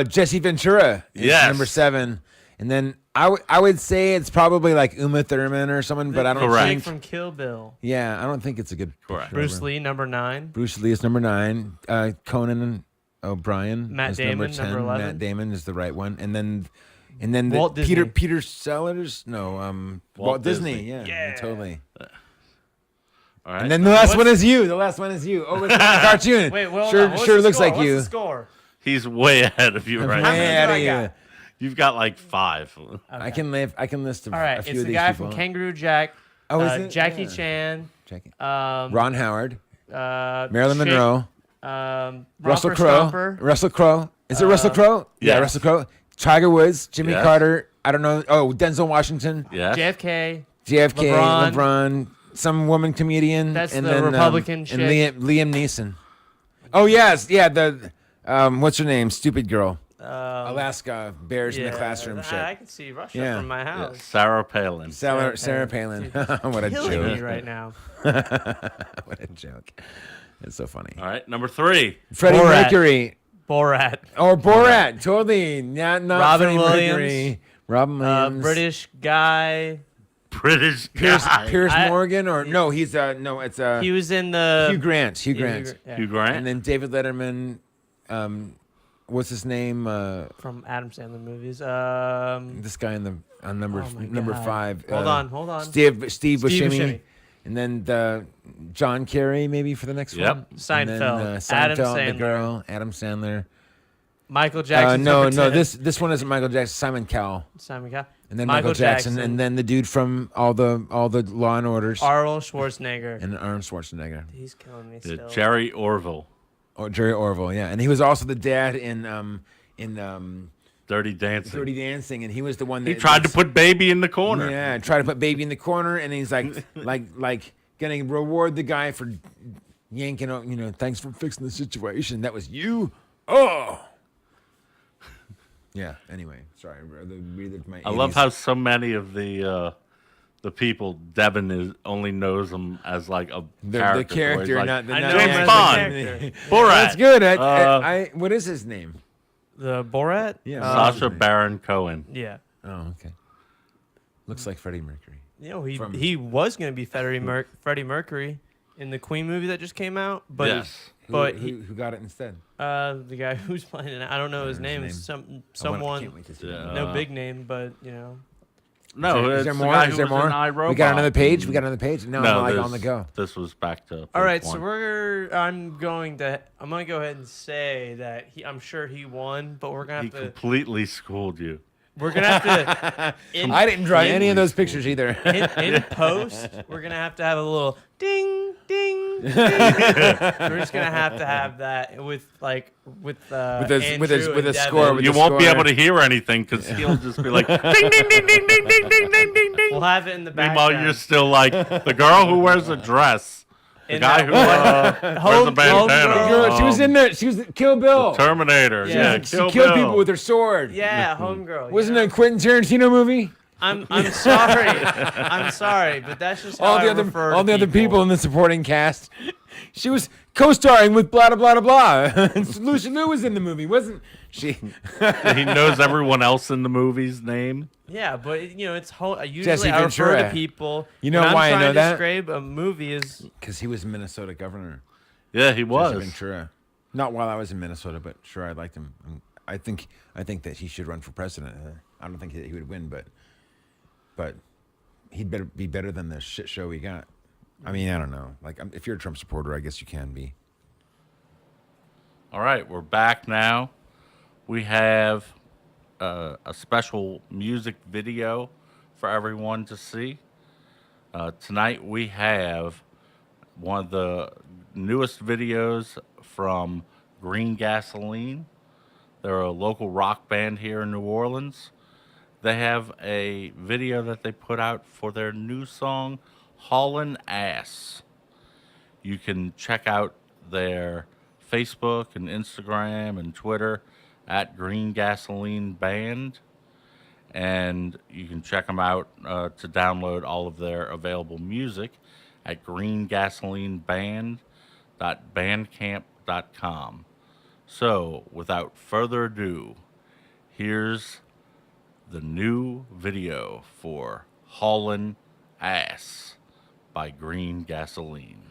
Jesse Ventura is Yes. number 7. And then I would say it's probably like Uma Thurman or someone, but I don't Correct. Chick think. from Kill Bill. Yeah, I don't think it's a good. Correct. Bruce Lee, number 9. Bruce Lee is number 9. Conan O'Brien Matt is Damon, number 10. number 11. Matt Damon is the right one, and then Walt Peter Disney. Sellers. No, Walt Disney. Disney. Yeah, Yeah. totally. All right. And then the last one is you. The last one is you. Oh, it's a cartoon. Wait, well, sure, what's sure the looks score? like What's you. the score? He's way ahead of you right How many Way do ahead I of you. got? You've got like 5. I can list a, All right, a few it's of the these guy people. from Kangaroo Jack. Oh, is it? Jackie Yeah. Chan. Jackie. Um, Ron Howard. Marilyn Chick- Monroe. Russell Romper Crowe. Stomper. Russell Crowe. Is it Russell Crowe? Yeah, yes. Russell Crowe. Tiger Woods. Jimmy Yes. Carter. I don't know. Oh, Denzel Washington. Yes. JFK. JFK. LeBron. LeBron. Some woman comedian. That's and the then, Republican and chick. Liam Neeson. Oh yes, yeah. The what's her name? Stupid girl. Alaska Bears in the classroom. Shit. I can see Russia Yeah. from my Yeah, house. Sarah Palin. Sarah Palin. What a Killing me joke. right now. What a joke. It's so funny. All right, number 3. Freddie Borat. Mercury. Borat. Or Borat. Totally. Not Robin Freddie Williams. Mercury. Robin Williams. British guy. British Pierce, guy. Pierce Morgan. Or no, he's no, it's He was in the Hugh Grant. Hugh Grant. yeah. Hugh Grant. And then David Letterman. What's his name? From Adam Sandler movies. This guy on number Oh my number God. 5. Hold on. Steve Buscemi. Buscemi. And then the John Kerry maybe for the next Yep. one. Seinfeld. And then, Adam Seinfeld, the Sandler. girl, Adam Sandler. Michael Jackson. No, this one isn't Michael Jackson. Simon Cowell. Simon Cowell. And then Michael Jackson, and then the dude from all the Law and Orders, Arnold Schwarzenegger. and Arnold Schwarzenegger, He's killing me Yeah, still. Jerry Orville. or Jerry Orville, yeah, and he was also the dad in Dirty Dancing. Dirty Dancing, and he was the one that He tried to put baby in the corner. yeah, tried to put baby in the corner, and he's like gonna reward the guy for yanking out, thanks for fixing the situation. That was you. Oh. Yeah. Anyway, sorry. I love how so many of the people Devin only knows them as like a the character. character, Like, not the I not know the him James as a Bond. character. Borat. That's good. What is his name? The Borat? Yeah, Sasha Baron Cohen. Yeah. Oh, okay. Looks like Freddie Mercury. He was going to be Freddie Mercury in the Queen movie that just came out, but Yes. but who got it instead? the guy who's playing it, I don't know his name. name. Someone, Can't wait to see Yeah. that. no big name, but No, Is it's there the more? guy Is who there was in more? iRobot. We got another page. No, I'm like this- on the go. This was back to. all right. page So one. I'm going to go ahead and say that I'm sure he won, but we're gonna He have to completely schooled you. I didn't draw any of those pictures either. in post, we're gonna have to have a little ding, ding, ding. We're just gonna have that with a score. With You the won't be score. able to hear anything because he'll just be like ding ding ding ding ding ding ding ding ding ding. We'll have it in the Meanwhile, background. you're still like the girl who wears a dress, the In guy that who wears a Home bandana. Girl, She was in there. She was Kill Bill. Terminator. Yeah. Yeah, She Kill killed Bill. people with her sword. Yeah, homegirl. Wasn't it a Quentin Tarantino movie? I'm sorry. I'm sorry, but that's just how All I the other refer all to the other people in the supporting cast. She was co-starring with blah blah blah blah. Lucy Liu was in the movie, wasn't she? He knows everyone else in the movie's name. Yeah, but it's usually Jesse I refer Ventura. to people. You know when why I I'm trying know to that? describe a movie is Because he was Minnesota governor. Yeah, he Jesse was. Ventura. Not while I was in Minnesota, but sure, I liked him. I think that he should run for president. I don't think that he would win, but he'd better be better than the shit show he got. I mean, I don't know. Like, if you're a Trump supporter, I guess you can be. All right, we're back now. We have a special music video for everyone to see. Tonight we have one of the newest videos from Green Gasoline. They're a local rock band here in New Orleans. They have a video that they put out for their new song, Haulin' Ass. You can check out their Facebook and Instagram and Twitter at Green Gasoline Band. And you can check them out to download all of their available music at greengasolineband.bandcamp.com. So, without further ado, here's the new video for Haulin' Ass by Green Gasoline.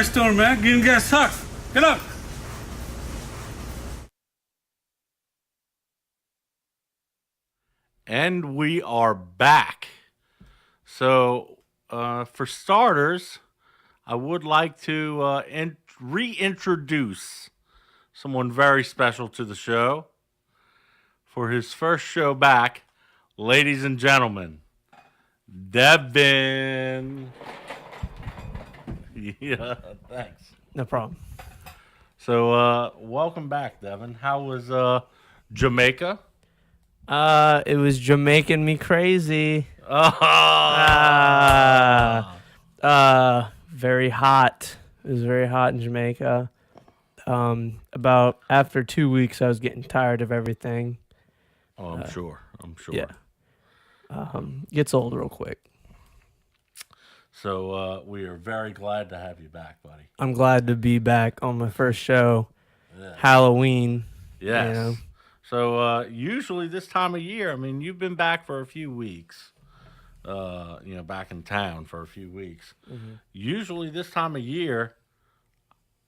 storm, man. Getting gas sucks. Get up. And we are back. So, for starters, I would like to reintroduce someone very special to the show. For his first show back, ladies and gentlemen, Devin. Yeah, thanks. No problem. So, welcome back, Devin. How was Jamaica? It was Jamaican me crazy. Very hot. It was very hot in Jamaica. About after 2 weeks, I was getting tired of everything. Oh, I'm sure. Yeah. Gets old real quick. So we are very glad to have you back, buddy. I'm glad to be back on my first show, Yeah. Halloween. Yes. You know? So usually this time of year, I mean, you've been back for a few weeks. Back in town for a few weeks. Mm-hmm. Usually this time of year,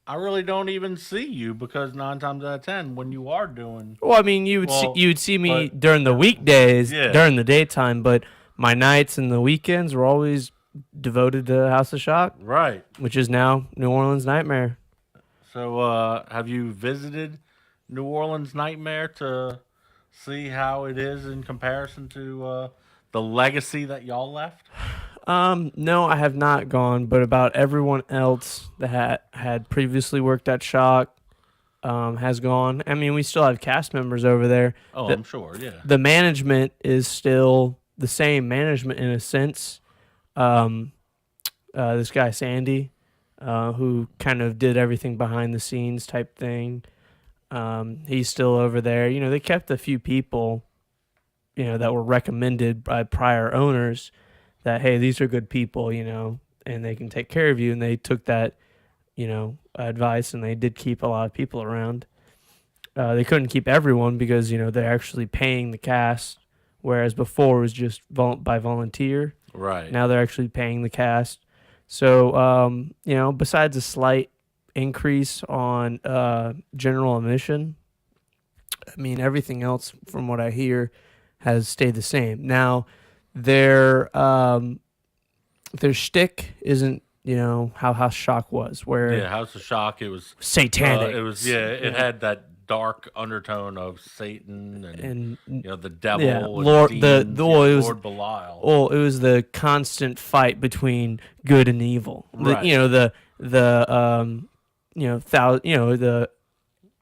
I really don't even see you because 9 times out of 10, when you are doing, Well, I mean, you would see me during the weekdays, during the daytime, but my nights and the weekends were always devoted to House of Shock, right? which is now New Orleans Nightmare. So have you visited New Orleans Nightmare to see how it is in comparison to the legacy that y'all left? No, I have not gone, but about everyone else that had previously worked at Shock has gone. I mean, we still have cast members over there. Oh, I'm sure, yeah. The management is still the same management in a sense. This guy, Sandy, who kind of did everything behind the scenes type thing. He's still over there. You know, they kept a few people, that were recommended by prior owners that, hey, these are good people, and they can take care of you. And they took that, advice, and they did keep a lot of people around. They couldn't keep everyone because, they're actually paying the cast, whereas before it was just by volunteer. Right. Now they're actually paying the cast. So, besides a slight increase on general admission, I mean, everything else from what I hear has stayed the same. Now, their shtick isn't, how House Shock was, where House of Shock, it was satanic. It had that dark undertone of Satan and the devil, yeah, and Lord, demons, Lord Belial. Well, it was the constant fight between good and evil. Right. The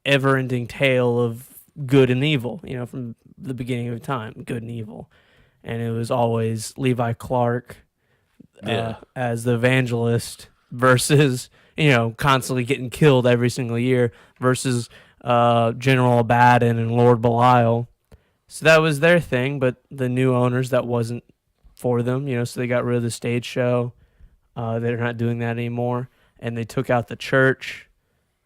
ever-ending tale of good and evil. From the beginning of time, good and evil, and it was always Levi Clark as the evangelist versus constantly getting killed every single year versus General Abaddon and Lord Belial. So that was their thing, but the new owners, that wasn't for them, so they got rid of the stage show. They're not doing that anymore, and they took out the church.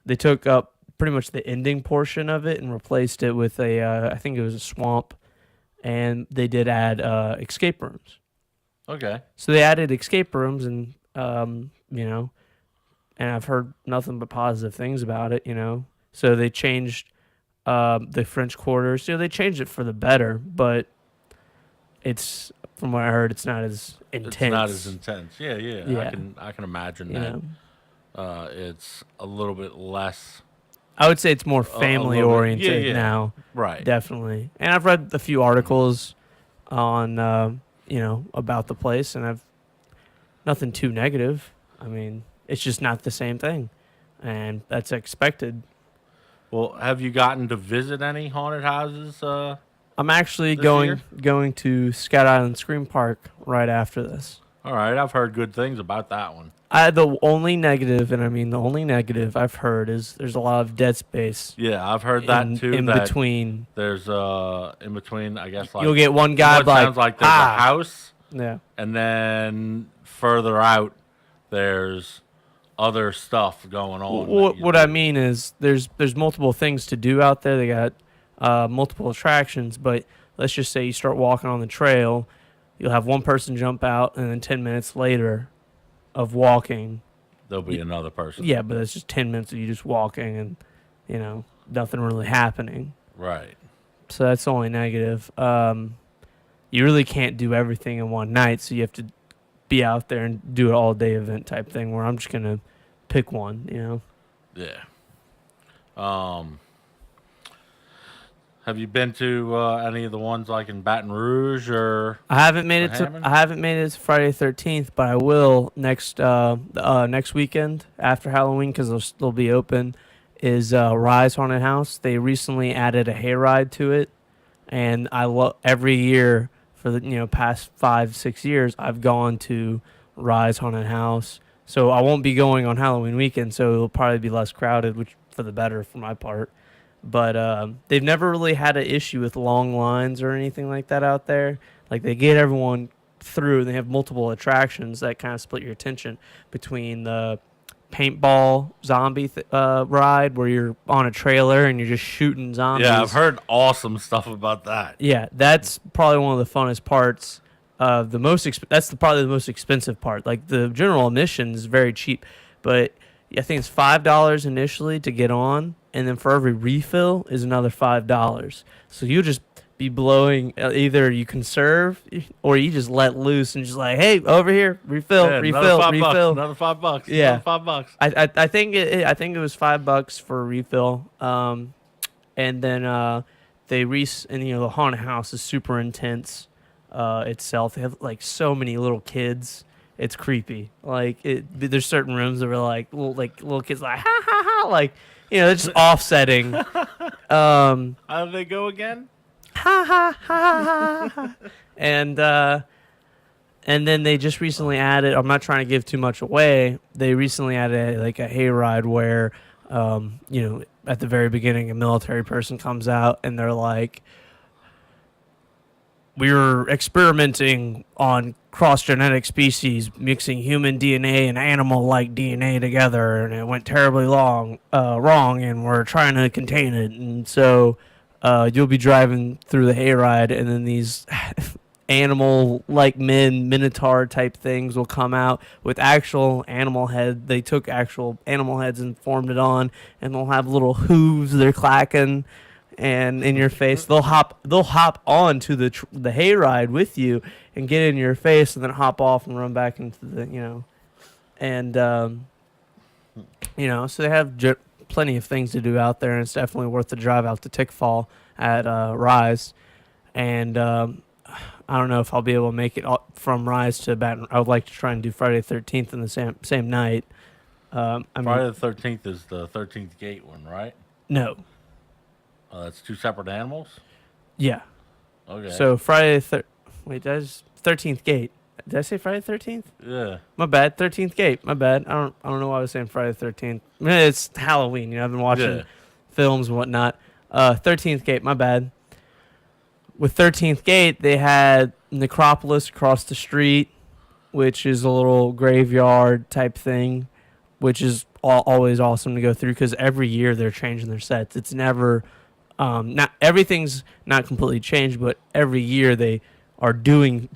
They took up pretty much the ending portion of it and replaced it with I think it was a swamp, and they did add escape rooms. Okay. So they added escape rooms, and and I've heard nothing but positive things about it, So they changed the French Quarters. They changed it for the better, but it's, from what I heard, it's not as intense. It's not as intense. Yeah. Yeah. I can imagine that. It's a little bit less. I would say it's more family oriented yeah. now. Right. Definitely. And I've read a few articles on about the place, and I've nothing too negative. I mean, it's just not the same thing, and that's expected. Well, have you gotten to visit any haunted houses? I'm actually this going year? to Scout Island Scream Park right after this. All right, I've heard good things about that one. The only negative, and I mean the only negative I've heard is there's a lot of dead space. Yeah, I've heard that too. In between. There's in between, I guess. Like, you'll get one guy like, sounds like there's a house. Yeah. And then further out, there's other stuff going on. What I mean is there's multiple things to do out there. They got multiple attractions, but let's just say you start walking on the trail, you'll have one person jump out, and then 10 minutes later of walking, there'll be another person. Yeah, but it's just 10 minutes of you just walking and, nothing really happening. Right. So that's the only negative. You really can't do everything in one night, so you have to be out there and do an all-day event type thing where I'm just going to pick one, Yeah. Have you been to any of the ones like in Baton Rouge or? I haven't made it Hammond? to Friday the 13th, but I will next weekend after Halloween because they'll be open. Is Rise Haunted House? They recently added a hayride to it, and I love every year for the past 5-6 years I've gone to Rise Haunted House. So I won't be going on Halloween weekend, so it'll probably be less crowded, which for the better for my part. But they've never really had an issue with long lines or anything like that out there. Like they get everyone through, and they have multiple attractions that kind of split your attention between the paintball zombie ride where you're on a trailer and you're just shooting zombies. Yeah, I've heard awesome stuff about that. Yeah, that's probably one of the funnest parts. That's probably the most expensive part. Like the general admission is very cheap, but I think it's $5 initially to get on, and then for every refill is another $5. So you just be blowing. Either you conserve or you just let loose and just like, hey, over here, refill. Another $5. Yeah. Another $5. I think it was $5 for a refill. And then the haunted house is super intense itself. They have like so many little kids. It's creepy. Like there's certain rooms that were like little kids like ha ha ha, like they're just offsetting. How do they go again? Ha ha ha ha ha. And then they just recently added. I'm not trying to give too much away. They recently added like a hayride where, at the very beginning, a military person comes out and they're like, we were experimenting on cross-genetic species, mixing human DNA and animal-like DNA together, and it went terribly wrong, and we're trying to contain it. And so you'll be driving through the hayride, and then these animal-like minotaur-type things will come out with actual animal head. They took actual animal heads and formed it on, and they'll have little hooves they're clacking. And in your face, they'll hop on to the hayride with you and get in your face, and then hop off and run back into the and so they have plenty of things to do out there, and it's definitely worth the drive out to Tickfall at Rise. And I don't know if I'll be able to make it from Rise to Baton. I would like to try and do Friday the 13th in the same night. Friday the 13th is the 13th Gate one, right? No. That's two separate animals? Yeah. Okay. So Friday the 13th Gate. Did I say Friday the 13th? Yeah. My bad. 13th Gate. My bad. I don't know why I was saying Friday the 13th. It's Halloween. I've been watching films and whatnot. 13th Gate. My bad. With 13th Gate, they had Necropolis across the street, which is a little graveyard type thing, which is always awesome to go through because every year they're changing their sets. It's never... not everything's not completely changed, but every year they are putting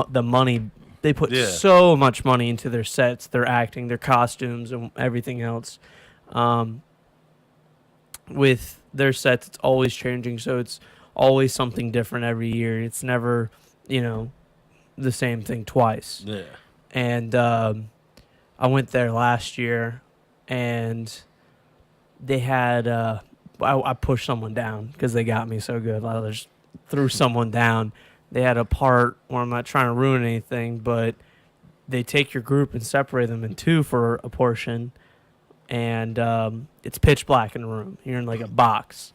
the money. They put so much money into their sets, their acting, their costumes, and everything else. With their sets, it's always changing, so it's always something different every year. It's never, the same thing twice. Yeah. And I went there last year, and they had. I pushed someone down because they got me so good. I just threw someone down. They had a part where I'm not trying to ruin anything, but they take your group and separate them in two for a portion, and it's pitch black in the room. You're in like a box,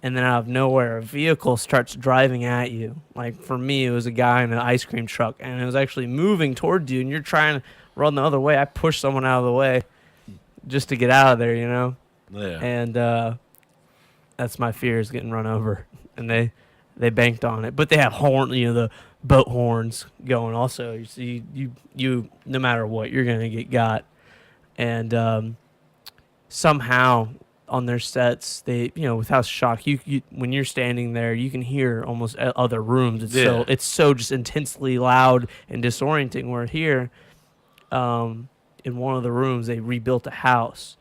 and then out of nowhere, a vehicle starts driving at you. Like for me, it was a guy in an ice cream truck, and it was actually moving toward you, and you're trying to run the other way. I pushed someone out of the way just to get out of there, Yeah. And that's my fear, is getting run over, and they banked on it. But they have the boat horns going also. You see, you no matter what, you're gonna get got. And somehow on their sets, they with how shocked you when you're standing there, you can hear almost other rooms. It's so just intensely loud and disorienting. Where here, in one of the rooms they rebuilt a house,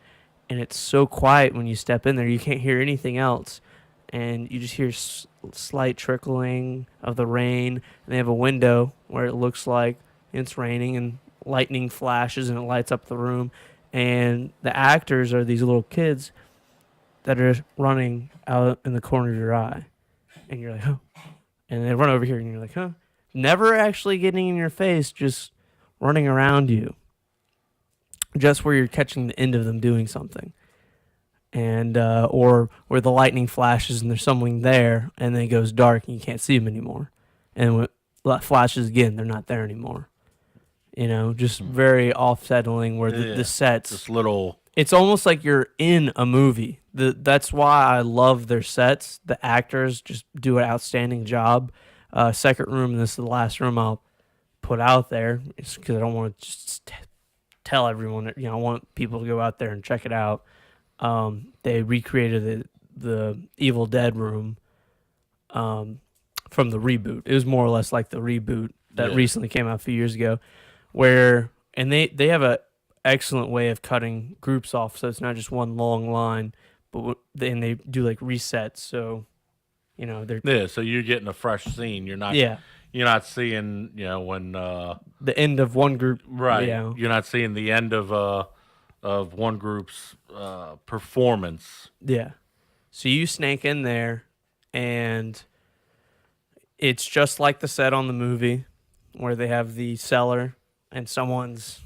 and it's so quiet when you step in there, you can't hear anything else, and you just hear slight trickling of the rain. And they have a window where it looks like it's raining, and lightning flashes and it lights up the room. And the actors are these little kids that are running out in the corner of your eye, and you're like, huh. And they run over here, and you're like, huh. Never actually getting in your face, just running around you, just where you're catching the end of them doing something. And or where the lightning flashes and there's someone there, and then it goes dark and you can't see them anymore. And when it flashes again, they're not there anymore. You know, just very off-settling where the sets... Just little... It's almost like you're in a movie. That's why I love their sets. The actors just do an outstanding job. Second room, and this is the last room I'll put out there, because I don't want to just tell everyone. I want people to go out there and check it out. They recreated the Evil Dead room from the reboot. It was more or less like the reboot that recently came out a few years ago, and they have a excellent way of cutting groups off, so it's not just one long line, but then they do like resets. So, they're so you're getting a fresh scene. You're not you're not seeing when the end of one group, right? You're not seeing the end of one group's performance. Yeah. So you snake in there, and it's just like the set on the movie, where they have the cellar and someone's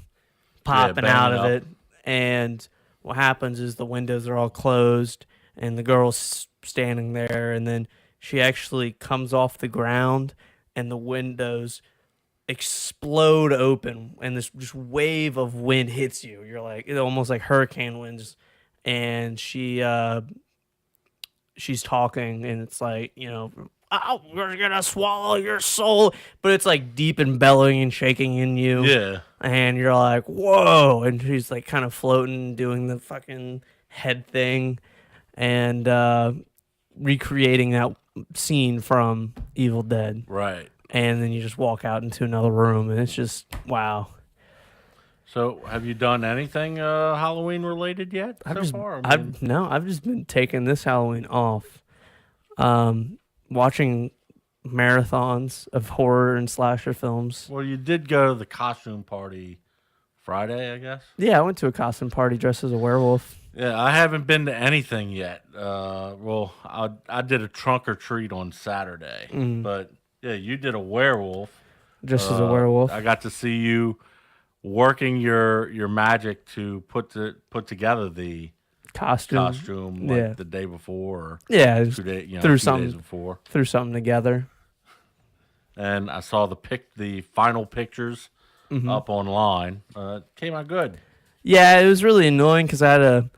popping out of it, and what happens is the windows are all closed and the girl's standing there, and then she actually comes off the ground and the windows explode open and this just wave of wind hits you. You're like, it's almost like hurricane winds, and she's talking, and it's like, oh, we're gonna swallow your soul, but it's like deep and bellowing and shaking in you. Yeah. And you're like, whoa. And she's like kind of floating, doing the fucking head thing, and recreating that scene from Evil Dead. Right. And then you just walk out into another room, and it's just, wow. So, have you done anything Halloween related yet so far? I've just been taking this Halloween off. Watching marathons of horror and slasher films. Well, you did go to the costume party Friday, I guess? Yeah, I went to a costume party dressed as a werewolf. Yeah, I haven't been to anything yet. Well, I did a trunk or treat on Saturday. But, yeah, you did a werewolf. Just as a werewolf. I got to see you working your magic to put together the costume like the day before, or threw 2 days before. Threw something together. And I saw the final pictures up online. Came out good. Yeah, it was really annoying because I had to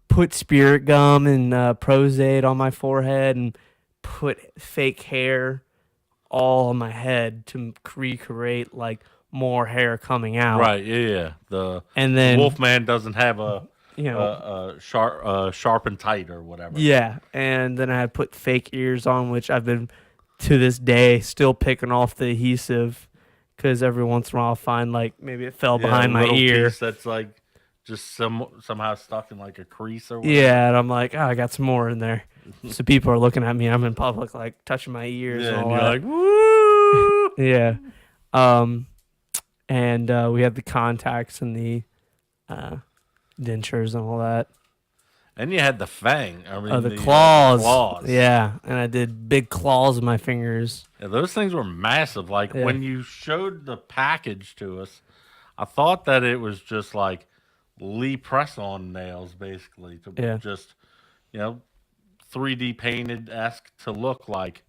put spirit gum and Prozac on my forehead and put fake hair all on my head to recreate like more hair coming out. Right, yeah. And then Wolfman doesn't have a sharp and tight or whatever. Yeah, and then I had put fake ears on, which I've been to this day still picking off the adhesive, because every once in a while I'll find like maybe it fell behind my ear. Piece that's like just somehow stuck in like a crease or whatever. Yeah, and I'm like, I got some more in there. So people are looking at me. I'm in public, like touching my ears. Yeah, and all you're that. like, woo! Yeah. And we had the contacts and the dentures and all that. And you had the fang. I mean, the claws. Claws. Yeah, and I did big claws in my fingers. Yeah, those things were massive. Like when you showed the package to us, I thought that it was just like Lee press-on nails, basically, to just 3D painted-esque to look like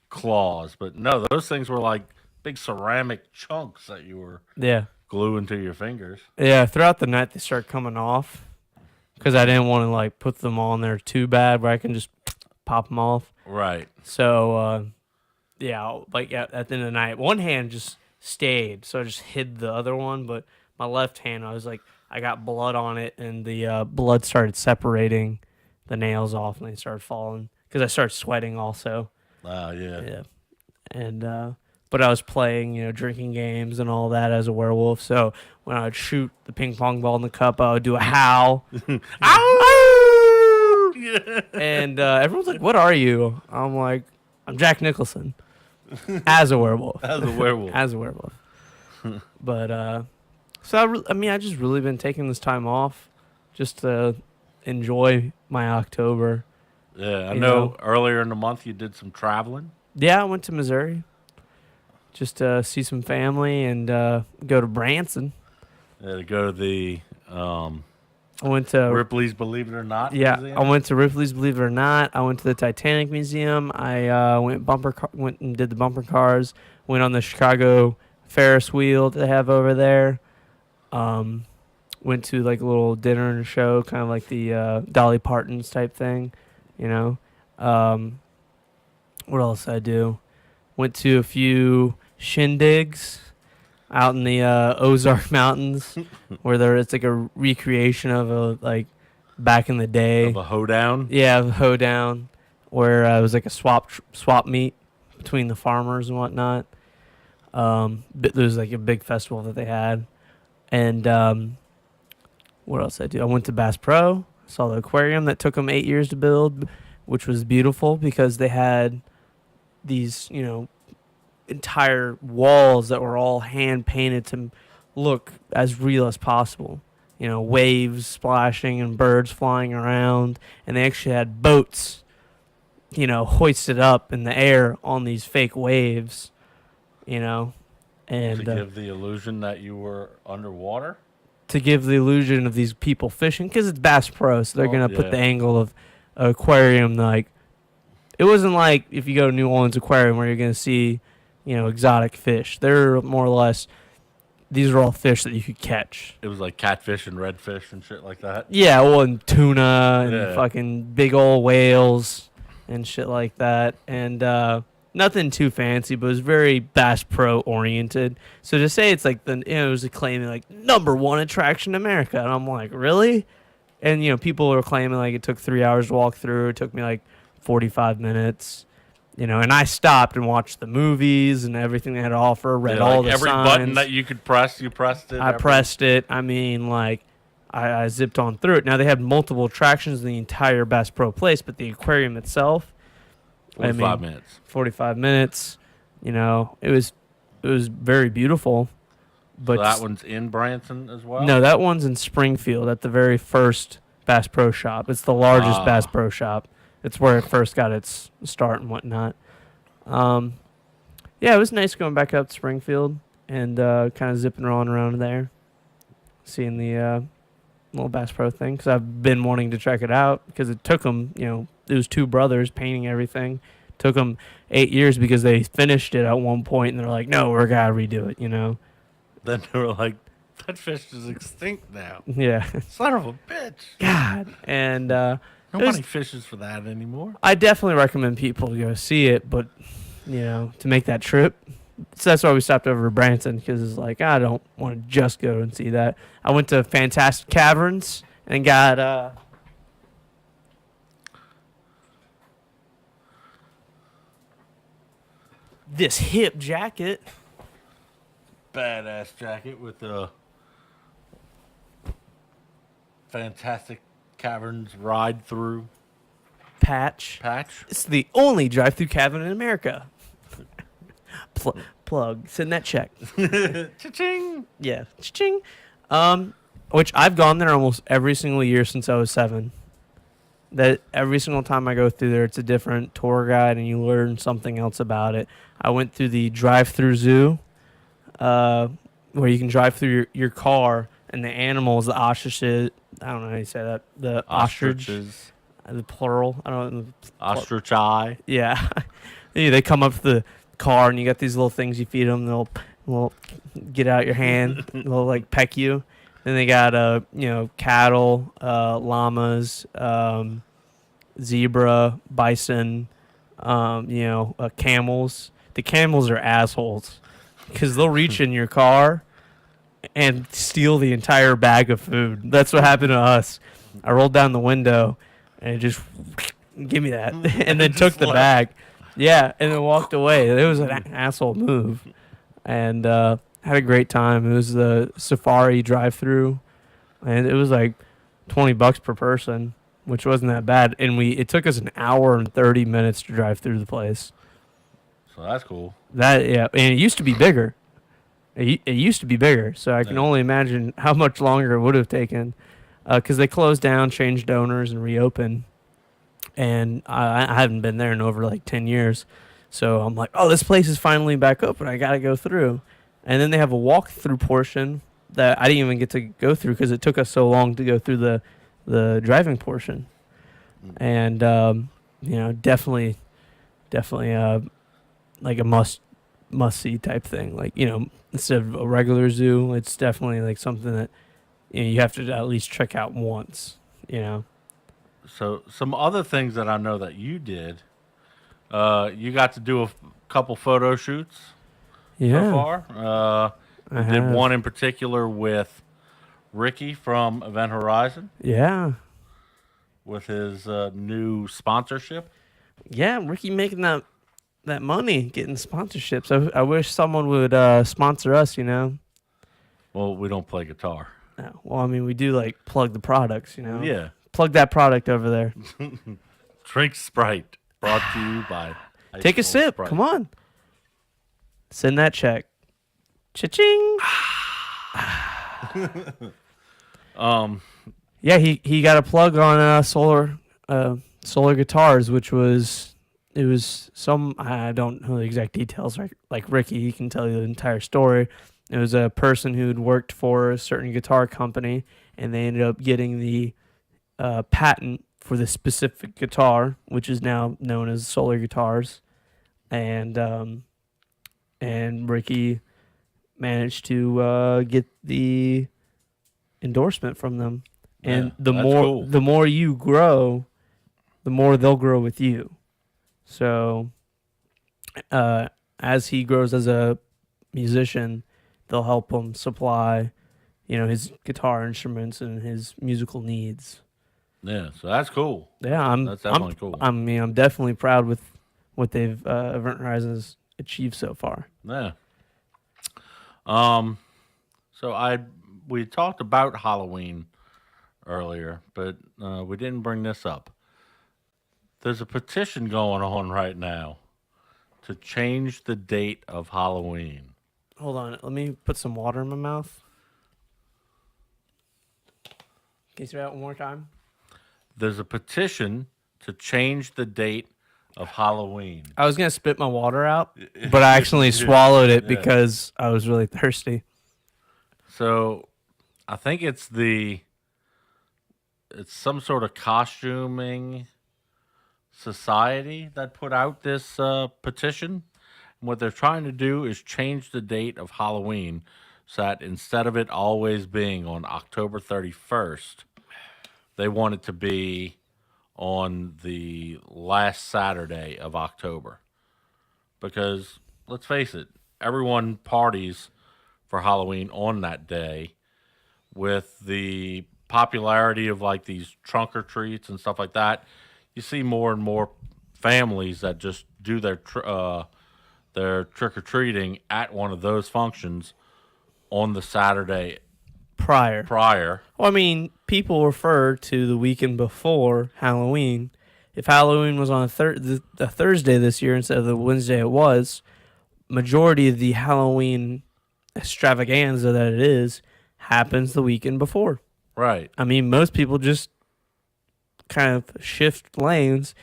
claws. But no, those things were like big ceramic chunks that you were gluing to your fingers. Yeah, throughout the night they start coming off because I didn't want to like put them on there too bad where I can just pop them off. Right. So, at the end of the night, one hand just stayed, so I just hid the other one. But my left hand, I got blood on it, and the blood started separating the nails off, and they started falling because I started sweating also. Yeah. Yeah. And but I was playing, drinking games and all that as a werewolf. So when I would shoot the ping pong ball in the cup, I would do a howl. Ow! Yeah. And everyone's like, "What are you?" I'm like, "I'm Jack Nicholson as a werewolf." As a werewolf. As a werewolf. But so I just really been taking this time off just to enjoy my October. Yeah, I You know know. earlier in the month you did some traveling. Yeah, I went to Missouri just to see some family and go to Branson. To go to the I went to Ripley's Believe It or Not Museum. I went to Ripley's Believe It or Not. I went to the Titanic Museum. I went and did the bumper cars. Went on the Chicago Ferris wheel that they have over there. Went to like a little dinner and show, kind of like the Dolly Parton's type thing, What else did I do? Went to a few shindigs out in the Ozark Mountains, where it's like a recreation of back in the day. Of a hoedown. Yeah, the hoedown, where it was like a swap meet between the farmers and whatnot. But there was like a big festival that they had, and what else did I do? I went to Bass Pro, saw the aquarium that took them 8 years to build, which was beautiful because they had these, entire walls that were all hand painted to look as real as possible. Waves splashing and birds flying around, and they actually had boats, hoisted up in the air on these fake waves, and To give the illusion that you were underwater. to give the illusion of these people fishing, because it's Bass Pro, so they're Oh, gonna yeah. put the angle of an aquarium. Like, it wasn't like if you go to New Orleans Aquarium where you're gonna see, exotic fish. They're more or less, these are all fish that you could catch. It was like catfish and redfish and shit like that. Yeah, well, and tuna and Yeah. fucking big old whales and shit like that. And nothing too fancy, but it was very Bass Pro oriented. So to say it's like it was claiming like #1 attraction in America, and I'm like, really? And people were claiming like it took 3 hours to walk through. It took me like 45 minutes. And I stopped and watched the movies and everything they had to offer. Read Yeah, all like the every signs. button that you could press, you pressed it. I pressed it. I mean, like, I zipped on through it. Now, they had multiple attractions in the entire Bass Pro place, but the aquarium itself, 45 minutes. 45 minutes, it was very beautiful. But So that one's in Branson as well? no, that one's in Springfield at the very first Bass Pro shop. It's the largest Ah. Bass Pro shop. It's where it first got its start and whatnot. Yeah, it was nice going back up to Springfield and kind of zipping around there, seeing the little Bass Pro thing, because I've been wanting to check it out, because it took them, it was two brothers painting everything. Took them 8 years because they finished it at one point, and they're like, no, we're got to redo it, Then they were like, that fish is extinct now. Yeah. Son of a bitch. God. And Nobody fishes for that anymore. I definitely recommend people to go see it, but, to make that trip. So that's why we stopped over at Branson, because it's like, I don't want to just go and see that. I went to Fantastic Caverns and got this hip jacket. Badass jacket with a Fantastic Caverns ride through Patch. patch. It's the only drive-through cavern in America. Plug. Send that check. Cha-ching. Yeah. Ching. Which I've gone there almost every single year since I was 7. That every single time I go through there, it's a different tour guide, and you learn something else about it. I went through the drive-through zoo, where you can drive through your car, and the animals, the ostriches, I don't know how you say that, the ostrich, Ostriches. the plural, I don't know. Ostrich eye. Yeah. Yeah, they come up to the car, and you got these little things you feed them. They'll get out your hand. They'll like peck you. Then they got cattle, llamas, zebra, bison, camels. The camels are assholes because they'll reach in your car and steal the entire bag of food. That's what happened to us. I rolled down the window and it just give me that, and then took the bag. Yeah, and then walked away. It was an asshole move, and had a great time. It was the Safari drive-through, and it was like $20 per person, which wasn't that bad. And it took us an hour and 30 minutes to drive through the place. So that's cool. And it used to be bigger. It used to be bigger, so I can Yeah. only imagine how much longer it would have taken, because they closed down, changed owners, and reopened. And I haven't been there in over like 10 years. So I'm like, oh, this place is finally back open. I got to go through. And then they have a walk-through portion that I didn't even get to go through because it took us so long to go through the driving portion. And, definitely like a must-see type thing. Like, instead of a regular zoo, it's definitely like something that you have to at least check out once, So some other things that I know that you did. You got to do a couple photo shoots Yeah. so far. I Did have. one in particular with Ricky from Event Horizon Yeah. with his new sponsorship. Yeah, Ricky making that money, getting sponsorships. I wish someone would sponsor us, Well, we don't play guitar. Well, I mean, we do like plug the products, Yeah. Plug that product over there. Drink Sprite. Brought to you by Ice Take a Cold sip. Sprite. Come on. Send that check. Cha-ching. Yeah, he got a plug on solar guitars, which was some, I don't know the exact details. Like Ricky, he can tell you the entire story. It was a person who'd worked for a certain guitar company, and they ended up getting the patent for the specific guitar, which is now known as solar guitars, and Ricky managed to get the endorsement from them. And Yeah, that's cool. the more you grow, the more they'll grow with you. So, as he grows as a musician, they'll help him supply, his guitar instruments and his musical needs. Yeah, so that's cool. Yeah, That's definitely cool. I'm definitely proud with what they've Event Horizon has achieved so far. Yeah. So we talked about Halloween earlier, but we didn't bring this up. There's a petition going on right now to change the date of Halloween. Hold on, let me put some water in my mouth. Can you say that one more time? There's a petition to change the date of Halloween. I was gonna spit my water out, but I actually swallowed it Yeah. because I was really thirsty. So I think it's some sort of costuming society that put out this petition. And what they're trying to do is change the date of Halloween so that instead of it always being on October 31st, they want it to be on the last Saturday of October. Because let's face it, everyone parties for Halloween on that day. With the popularity of like these trunk or treats and stuff like that, you see more and more families that just do their trick or treating at one of those functions on the Saturday Prior. prior. Well, I mean, people refer to the weekend before Halloween. If Halloween was on a Thursday this year instead of the Wednesday it was, majority of the Halloween extravaganza that it is happens the weekend before. Right. I mean, most people just kind of shift lanes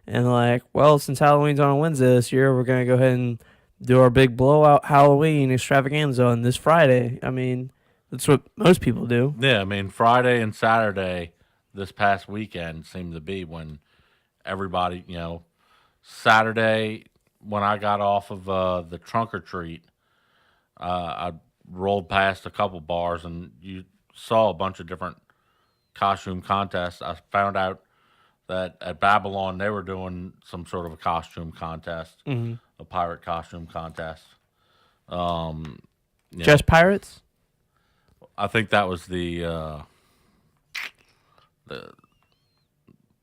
and like, well, since Halloween's on a Wednesday this year, we're going to go ahead and do our big blowout Halloween extravaganza on this Friday. I mean, that's what most people do. Yeah, I mean, Friday and Saturday this past weekend seemed to be when everybody, Saturday when I got off of the trunk or treat, I rolled past a couple bars and you saw a bunch of different costume contests. I found out that at Babylon they were doing some sort of a costume contest, a pirate costume contest. Just pirates? I think that was the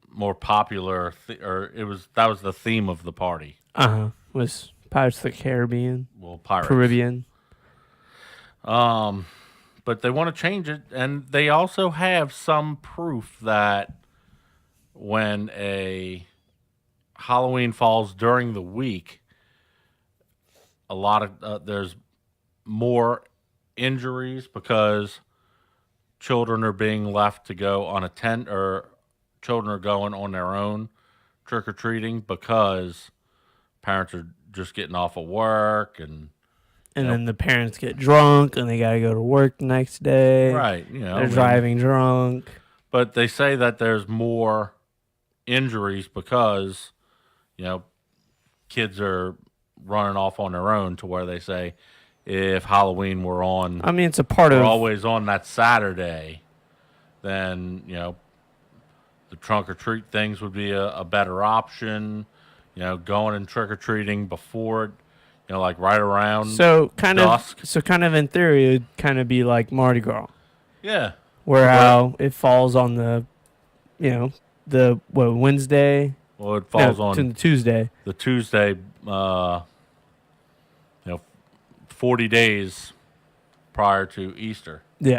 more popular, that was the theme of the party. Was Pirates of the Caribbean, Well, Pirates. Caribbean. But they want to change it, and they also have some proof that when a Halloween falls during the week, a lot of there's more injuries because children are being left to go unattended, or children are going on their own trick or treating because parents are just getting off of work and then the parents get drunk and they got to go to work the next day. right, They're driving drunk. But they say that there's more injuries because kids are running off on their own, to where they say if Halloween were on, I mean, it's a part we're of always on that Saturday, then the trunk or treat things would be a better option. Going and trick or treating before it, like right around dusk. So kind of in theory, it'd kind of be like Mardi Gras, Yeah. where how it falls on the, Wednesday. Well, it falls on to Tuesday. the Tuesday, 40 days prior to Easter. Yeah.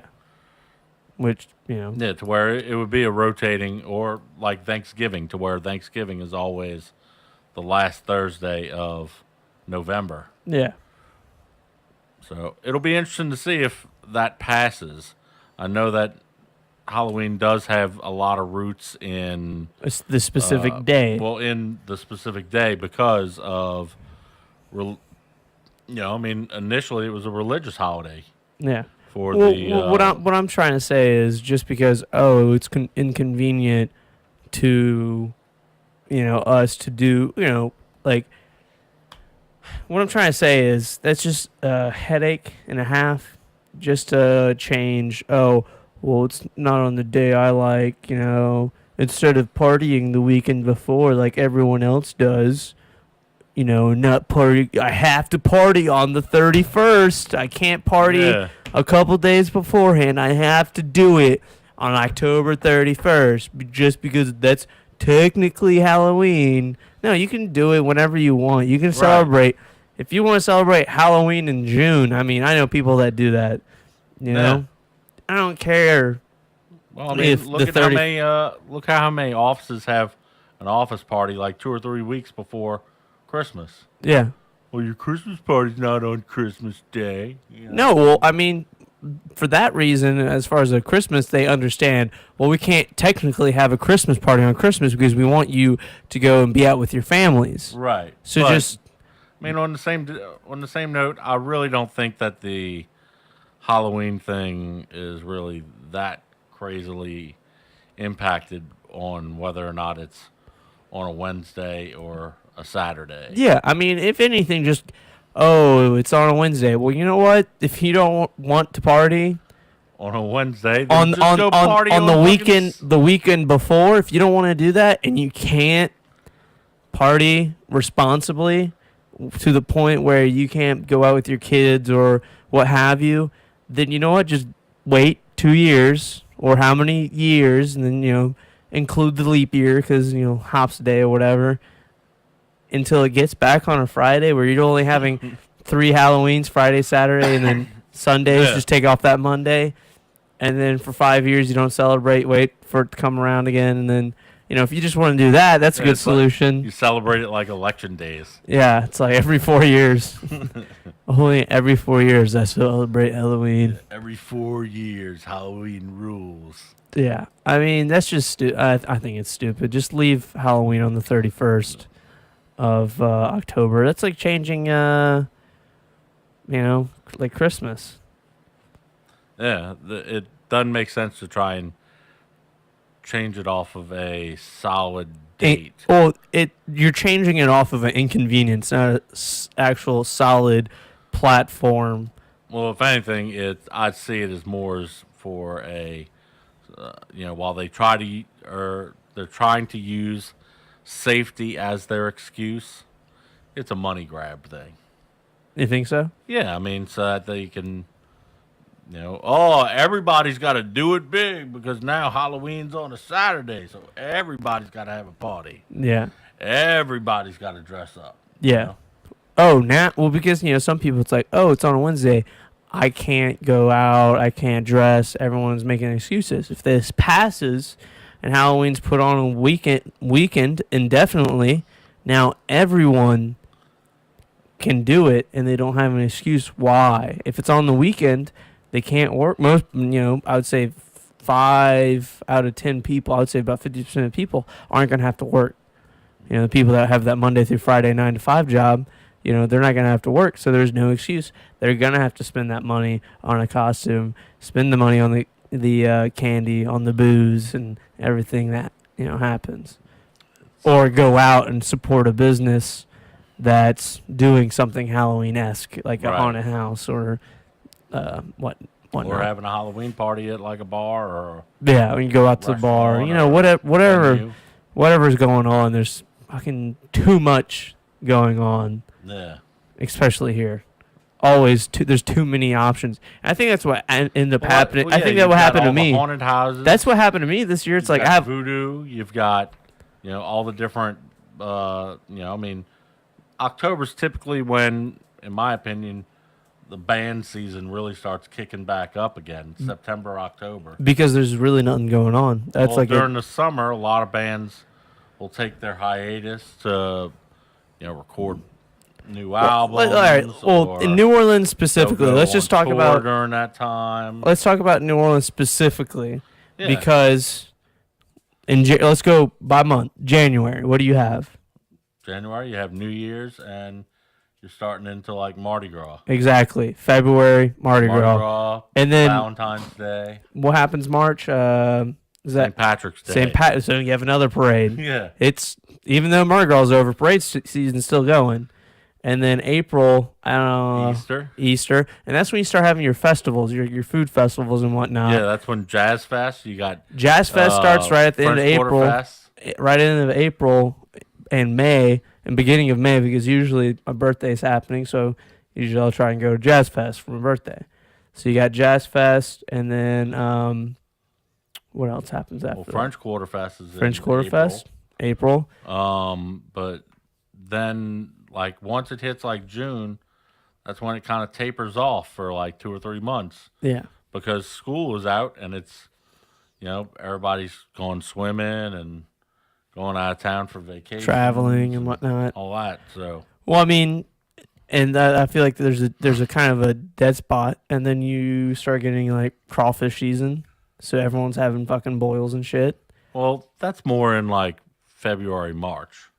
Which Yeah, to where it would be a rotating, or like Thanksgiving, to where Thanksgiving is always the last Thursday of November. Yeah. So it'll be interesting to see if that passes. I know that Halloween does have a lot of roots in It's the specific day. Well, in the specific day because of, initially it was a religious holiday Yeah. for What I'm trying to say is just because it's inconvenient to us to do like what I'm trying to say is that's just a headache and a half just to change. Oh, well, it's not on the day I like. Instead of partying the weekend before like everyone else does. Not party. I have to party on the 31st. I can't party a couple days beforehand. I have to do it on October 31st just because that's technically Halloween. No, you can do it whenever you want. You can celebrate. If you want to celebrate Halloween in June, I mean, I know people that do that. I don't care. Well, I mean, look how many offices have an office party like 2 or 3 weeks before Christmas. Yeah. Well, your Christmas party's not on Christmas Day. No, well, I mean, for that reason, as far as a Christmas, they understand, well, we can't technically have a Christmas party on Christmas because we want you to go and be out with your families. Right. So but, on the same note, I really don't think that the Halloween thing is really that crazily impacted on whether or not it's on a Wednesday or a Saturday. Yeah, I mean, if anything, just it's on a Wednesday. Well, you know what? If you don't want to party on a Wednesday, then just go party on the weekend before, if you don't want to do that and you can't party responsibly to the point where you can't go out with your kids or what have you, then you know what? Just wait 2 years or how many years, and then include the leap year because Hops Day or whatever, until it gets back on a Friday where you're only having 3 Halloweens, Friday, Saturday, and then Sundays. Just take off that Monday, and then for 5 years you don't celebrate. Wait for it to come around again, and then if you just want to do that, that's a good solution. You celebrate it like election days. Yeah, it's like every 4 years. Only every 4 years I celebrate Halloween. Every 4 years, Halloween rules. Yeah, I mean that's just I think it's stupid. Just leave Halloween on the 31st of October. That's like changing, like Christmas. Yeah, it doesn't make sense to try and change it off of a solid date. You're changing it off of an inconvenience, not an actual solid platform. Well, if anything, I'd see it as more as for a, while they're trying to use safety as their excuse, it's a money grab thing. You think so? Yeah, I mean, so that they can, everybody's got to do it big because now Halloween's on a Saturday, so everybody's got to have a party. Yeah. Everybody's got to dress up. you Yeah. know? Oh, now, well, because, some people, it's like, oh, it's on a Wednesday. I can't go out. I can't dress. Everyone's making excuses. If this passes and Halloween's put on a weekend indefinitely, now everyone can do it and they don't have an excuse why. If it's on the weekend, they can't work. Most, I would say 5 out of 10 people, I would say about 50% of people aren't going to have to work. The people that have that Monday through Friday 9 to 5 job, they're not going to have to work, so there's no excuse. They're going to have to spend that money on a costume, spend the money on the candy, on the booze, and everything that, happens. Or go out and support a business that's doing something Halloween-esque, like a Right. haunted house or whatnot. Or having a Halloween party at like a bar or Yeah, we can go out to the bar. restaurant or Whatever, venue. whatever's going on. There's fucking too much going on, Yeah. especially here. There's too many options. I think that's what ended up happening. Well, I yeah, think you've that what got happened to all the me. haunted houses. That's what happened to me this year. It's You've like got I have voodoo. You've got, all the different, October's typically when, in my opinion, the band season really starts kicking back up again. September, October. because there's really nothing going on. That's Well, like during the summer, a lot of bands will take their hiatus to, record new albums. all right. Well, or in New Orleans they'll specifically, go let's just on talk tour about during that time. let's talk about New Orleans specifically Yeah. because let's go by month. January. What do you have? January, you have New Year's, and you're starting into like Mardi Gras. Exactly. February, Mardi Gras. Gras, And then Valentine's Day, what happens March? Is that St. Patrick's Day. St. Pat? So you have another parade. Yeah. It's even though Mardi Gras is over, parade season's still going. And then April, I don't know, Easter, and that's when you start having your festivals, your food festivals and whatnot. Yeah, that's when Jazz Fest. You got Jazz Fest starts right at the end of French Quarter April, Fest. right in April and May and beginning of May because usually my birthday's happening, so usually I'll try and go to Jazz Fest for my birthday. So you got Jazz Fest, and then what else happens after? Well, French Quarter Fest is French in Quarter April. Fest, April. But then like once it hits like June, that's when it kind of tapers off for like 2 or 3 months Yeah. because school is out and it's everybody's going swimming and going out of town for vacation, Traveling and whatnot. all that. So Well, I mean, and I feel like there's a kind of a dead spot, and then you start getting like crawfish season, so everyone's having fucking boils and shit. well, that's more in like February, March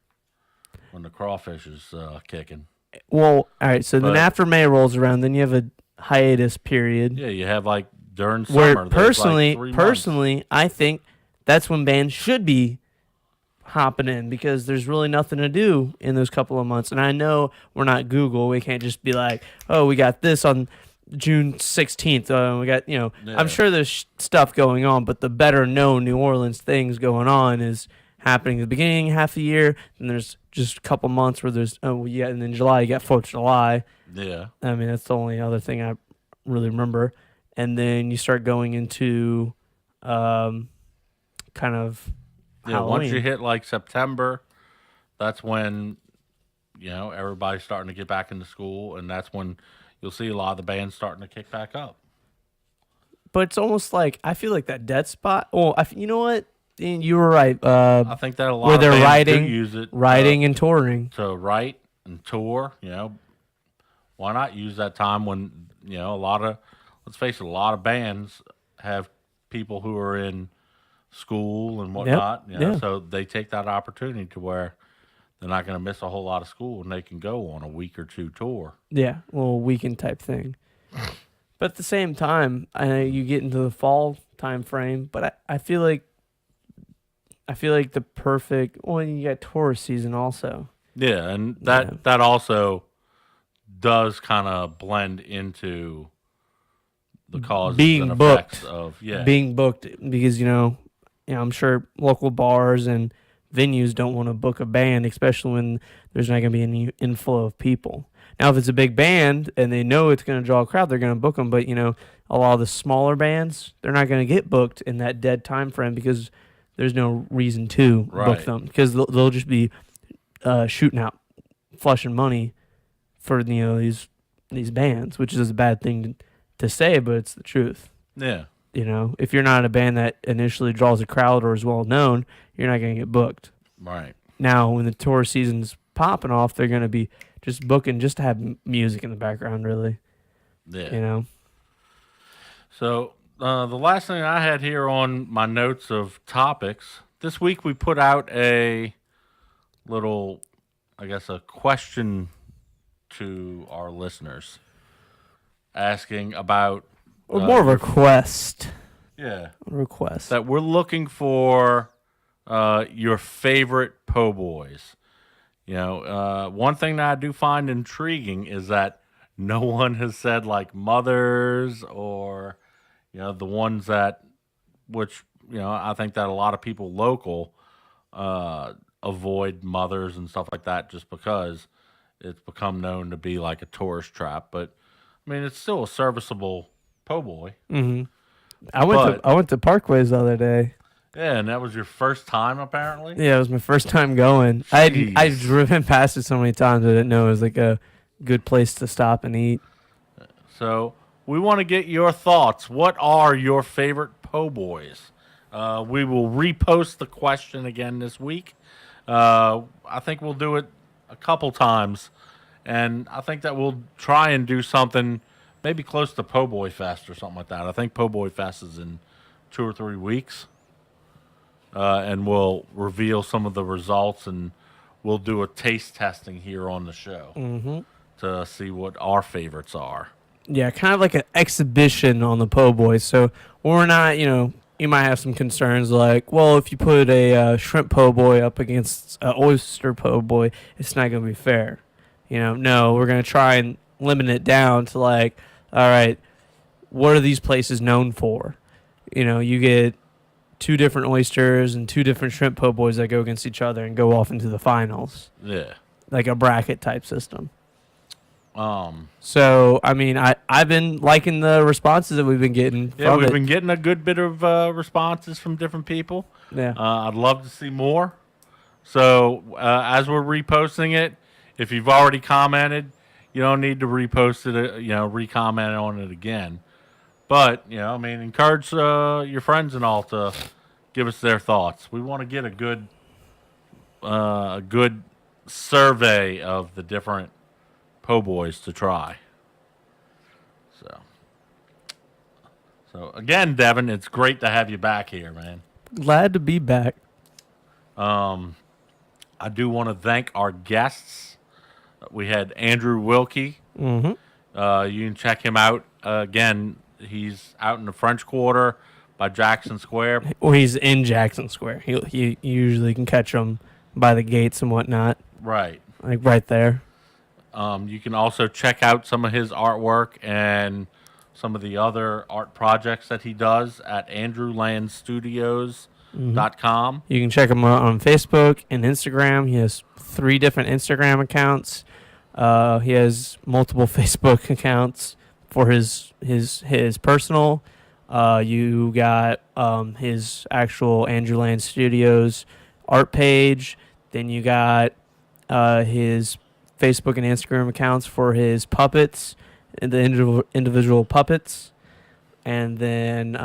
when the crawfish is kicking. Well, all right. So then But- after May rolls around, then you have a hiatus period. Yeah, you have like during Where summer. there's, like 3 months. personally, I think that's when bands should be hopping in because there's really nothing to do in those couple of months. And I know we're not Google. We can't just be like, oh, we got this on June 16th. We got, Yeah. I'm sure there's stuff going on, but the better known New Orleans things going on is happening at the beginning half the year. And there's just a couple months where there's, and in July, you got 4th of July. Yeah. I mean, that's the only other thing I really remember. And then you start going into kind of Yeah, Halloween. once you hit like September, that's when everybody's starting to get back into school, and that's when you'll see a lot of the bands starting to kick back up. But it's almost like I feel like that dead spot. Well, you know what? You were right. I think that a lot Where of they're bands writing- do use it Writing and touring. to write and tour. Why not use that time when let's face it, a lot of bands have people who are in school and whatnot. yeah. So they take that opportunity to where they're not going to miss a whole lot of school and they can go on a week or two tour. Yeah, well, weekend type thing. But at the same time, I know you get into the fall time frame, but I feel like the perfect. Well, you got tourist season also. Yeah, and Yeah. that also does kind of blend into the causes Being and booked. effects of Being booked because I'm sure local bars and venues don't want to book a band, especially when there's not going to be any inflow of people. Now, if it's a big band and they know it's going to draw a crowd, they're going to book them. But a lot of the smaller bands, they're not going to get booked in that dead time frame because there's no reason to book Right. them because they'll just be shooting out flushing money for these bands, which is a bad thing to say, but it's the truth. Yeah. If you're not a band that initially draws a crowd or is well known, you're not going to get booked. Right. Now, when the tour season's popping off, they're going to be just booking just to have music in the background, really. Yeah. So the last thing I had here on my notes of topics, this week we put out a little, I guess, a question to our listeners asking about... Or more of a request. Yeah. A request. That we're looking for your favorite po' boys. One thing that I do find intriguing is that no one has said like mothers or, the ones that, which, I think that a lot of people local avoid mothers and stuff like that just because it's become known to be like a tourist trap. But, I mean, it's still a serviceable po' boy. Mm-hmm. I went to Parkways the other day. Yeah, and that was your first time, apparently? Yeah, it was my first time going. I'd driven past it so many times I didn't know it was like a good place to stop and eat. So we want to get your thoughts. What are your favorite po' boys? We will repost the question again this week. I think we'll do it a couple times, and I think that we'll try and do something maybe close to Po' Boy Fest or something like that. I think Po' Boy Fest is in 2 or 3 weeks. And we'll reveal some of the results, and we'll do a taste testing here on the show to see what our favorites are. Yeah, kind of like an exhibition on the po' boys. So we're not, you might have some concerns like, well, if you put a shrimp po' boy up against an oyster po' boy, it's not going to be fair. No, we're going to try and limit it down to like, all right, what are these places known for? You get 2 different oysters and 2 different shrimp po' boys that go against each other and go off into the finals. Yeah. Like a bracket type system. So, I mean, I've been liking the responses that we've been getting. Yeah, we've been getting a good bit of responses from different people. Yeah. I'd love to see more. So, as we're reposting it, if you've already commented, you don't need to repost it, re-comment on it again. But, encourage your friends and all to give us their thoughts. We want to get a good survey of the different po' boys to try. So again, Devin, it's great to have you back here, man. Glad to be back. I do want to thank our guests. We had Andrew Wilkie. Mm-hmm. You can check him out again. He's out in the French Quarter by Jackson Square. Well, he's in Jackson Square. You usually can catch him by the gates and whatnot. Right. Like right there. You can also check out some of his artwork and some of the other art projects that he does at andrewlandstudios.com. You can check him out on Facebook and Instagram. He has 3 different Instagram accounts. He has multiple Facebook accounts for his personal. You got his actual Andrew Land Studios art page. Then you got his Facebook and Instagram accounts for his puppets and the individual puppets. And then,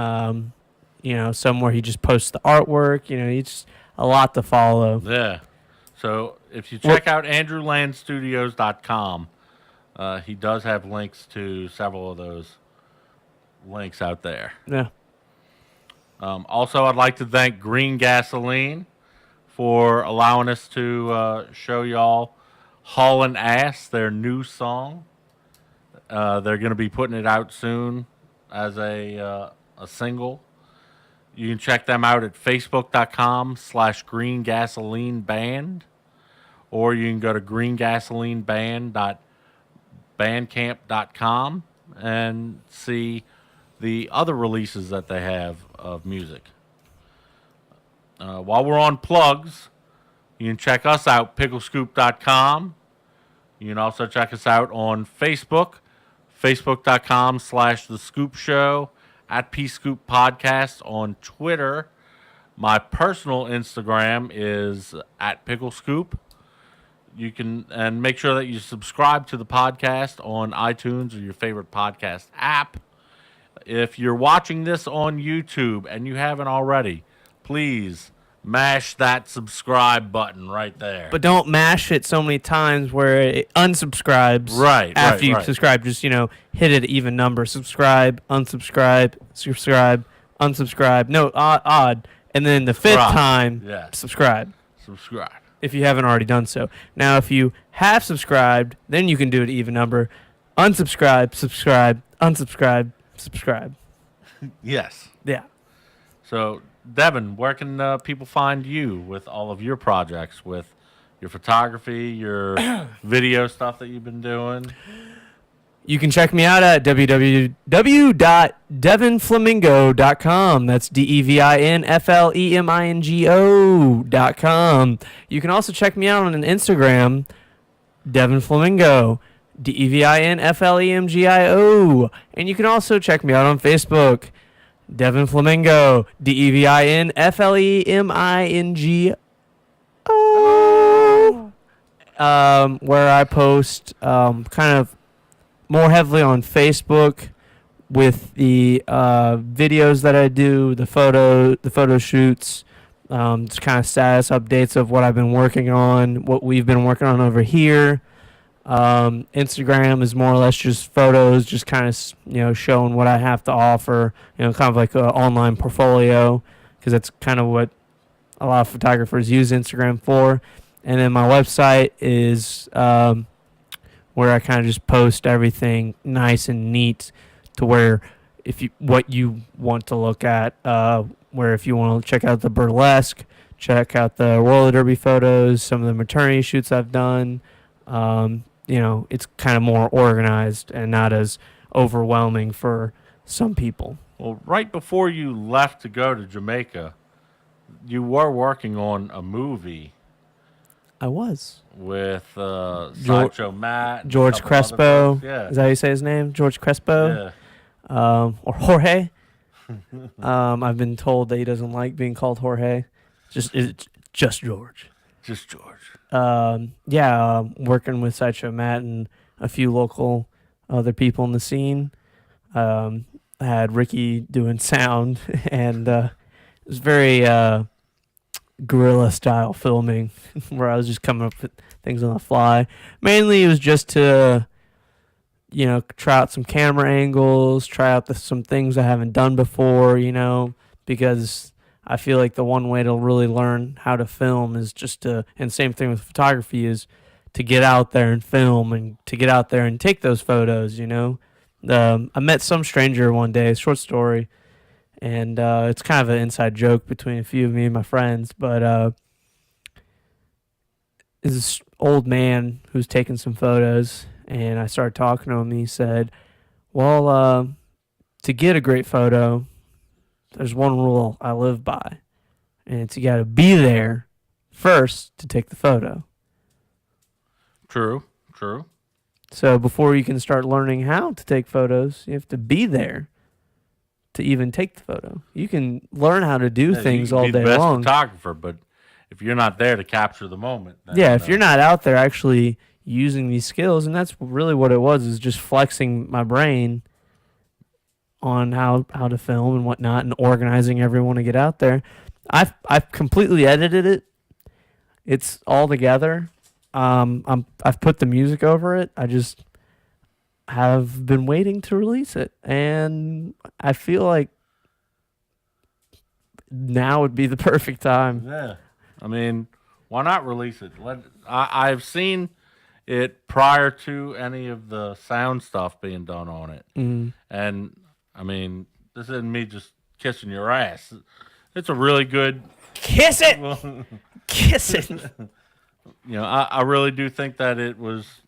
somewhere he just posts the artwork. It's a lot to follow. Yeah. So if you check out andrewlandstudios.com, he does have links to several of those links out there. Yeah. Also, I'd like to thank Green Gasoline for allowing us to show y'all Haulin' Ass, their new song. They're going to be putting it out soon as a single. You can check them out at facebook.com/Green Gasoline Band, or you can go to greengasolineband.bandcamp.com and see the other releases that they have of music. While we're on plugs, you can check us out, picklescoop.com. You can also check us out on Facebook, facebook.com/The Scoop Show, at PScoop Podcast on Twitter. My personal Instagram is at Pickle Scoop. you can, and make sure that you subscribe to the podcast on iTunes or your favorite podcast app. If you're watching this on YouTube and you haven't already, please mash that subscribe button right there. But don't mash it so many times where it unsubscribes after you subscribe. Just, hit it at even number. Subscribe, unsubscribe, subscribe, unsubscribe. No, odd. And then the fifth time, subscribe. Subscribe. If you haven't already done so. Now, if you have subscribed, then you can do it even number. Unsubscribe, subscribe, unsubscribe, subscribe. Yes. Yeah. So, Devin, where can people find you with all of your projects, with your photography, your video stuff that you've been doing? You can check me out at www.devinflamingo.com. That's DEVINFLEMINGO.com. You can also check me out on Instagram, Devin Flamingo, DEVINFLEMGIO. And you can also check me out on Facebook, Devin Flamingo, DEVINFLEMINGO. Where I post kind of more heavily on Facebook with the videos that I do, the photo shoots, just kind of status updates of what I've been working on, what we've been working on over here. Instagram is more or less just photos, just kind of showing what I have to offer, kind of like an online portfolio, because that's kind of what a lot of photographers use Instagram for. And then my website is where I kind of just post everything nice and neat, to where what you want to look at, where if you want to check out the burlesque, check out the roller derby photos, some of the maternity shoots I've done. It's kind of more organized and not as overwhelming for some people. Well, right before you left to go to Jamaica, you were working on a movie. I was. With Sideshow Matt. George Crespo. Yeah. Is that how you say his name? George Crespo? Yeah. Or Jorge. I've been told that he doesn't like being called Jorge. It's just George. Just George. Working with Sideshow Matt and a few local other people in the scene. I had Ricky doing sound, and it was very guerrilla style filming, where I was just coming up with things on the fly. Mainly it was just to try out some camera angles, try out some things I haven't done before, because I feel like the one way to really learn how to film is just and same thing with photography, is to get out there and film and to get out there and take those photos. I met some stranger one day, short story, and it's kind of an inside joke between a few of me and my friends, but this old man who's taking some photos, and I started talking to him. He said, well, to get a great photo, there's one rule I live by, and it's you got to be there first to take the photo. True. So before you can start learning how to take photos, you have to be there to even take the photo. You can learn how to do things all day long. You can be the best photographer, but if you're not there to capture the moment. If you're not out there actually using these skills, and that's really what it was, is just flexing my brain on how to film and whatnot, and organizing everyone to get out there. I've completely edited it. It's all together. I've put the music over it. I just have been waiting to release it, and I feel like now would be the perfect time. Yeah, I mean, why not release it? I've seen it prior to any of the sound stuff being done on it, and I mean, this isn't me just kissing your ass. It's a really good kiss it. Kiss it. I really do think that it was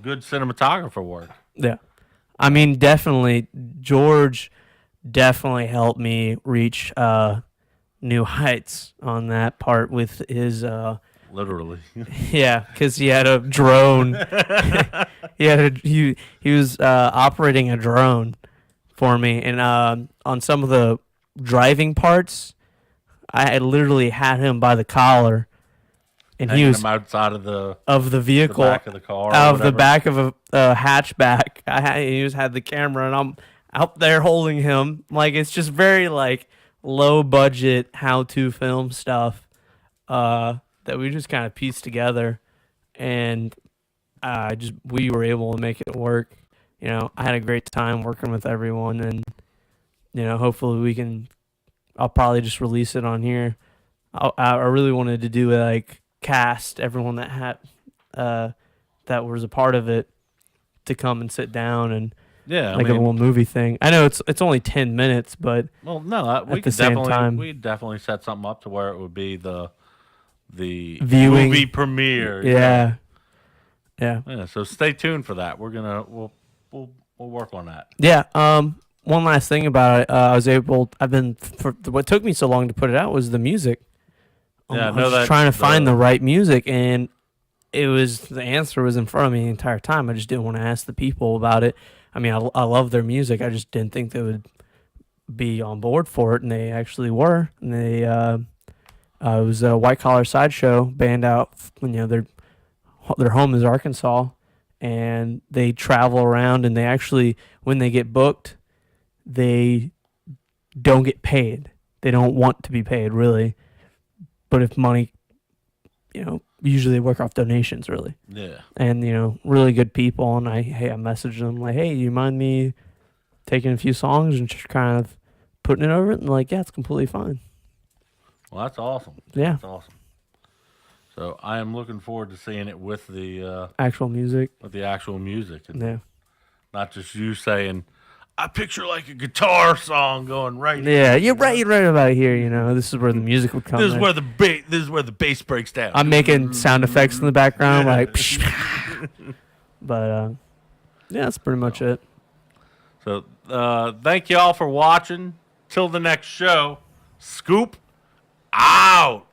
good cinematographer work. Yeah. I mean, definitely, George definitely helped me reach new heights on that part with his... Literally. Yeah, because he had a drone. He was operating a drone for me. And on some of the driving parts, I literally had him by the collar and hanging he was them outside of the vehicle, back of the car, or out of the whatever. back of a hatchback. He had the camera, and I'm out there holding him. Like, it's just very like low budget how to film stuff that we just kind of pieced together, and we were able to make it work. You know, I had a great time working with everyone, and you know, hopefully I'll probably just release it on here. I really wanted to do like cast everyone that had that was a part of it to come and sit down and Yeah, like a little movie thing. I know it's only 10 minutes, but well, no, we the could same definitely time- we definitely set something up to where it would be the Viewing. movie premiere. yeah. Yeah. So stay tuned for that. We'll work on that. Yeah. One last thing about it, what took me so long to put it out was the music. Yeah, I I know was that just trying to find the right music, and the answer was in front of me the entire time. I just didn't want to ask the people about it. I mean, I love their music. I just didn't think they would be on board for it, and they actually were. And they it was a White Collar Sideshow band out. You know, their home is Arkansas, and they travel around, and they actually, when they get booked, they don't get paid. They don't want to be paid, really. But if money, you know, usually they work off donations, really. Yeah. And, you know, really good people. And I messaged them like, hey, you mind me taking a few songs and just kind of putting it over it? And like, yeah, it's completely fine. Well, that's awesome. Yeah. That's awesome. So I am looking forward to seeing it with the Actual music. actual music, and Yeah. not just you saying, "I picture like a guitar song going right." Yeah, you're right about here, you know. This is where the music would come This is in. where the bass breaks down. I'm making sound effects in the background, like, but yeah, that's pretty much it. So thank you all for watching. Till the next show, Scoop out.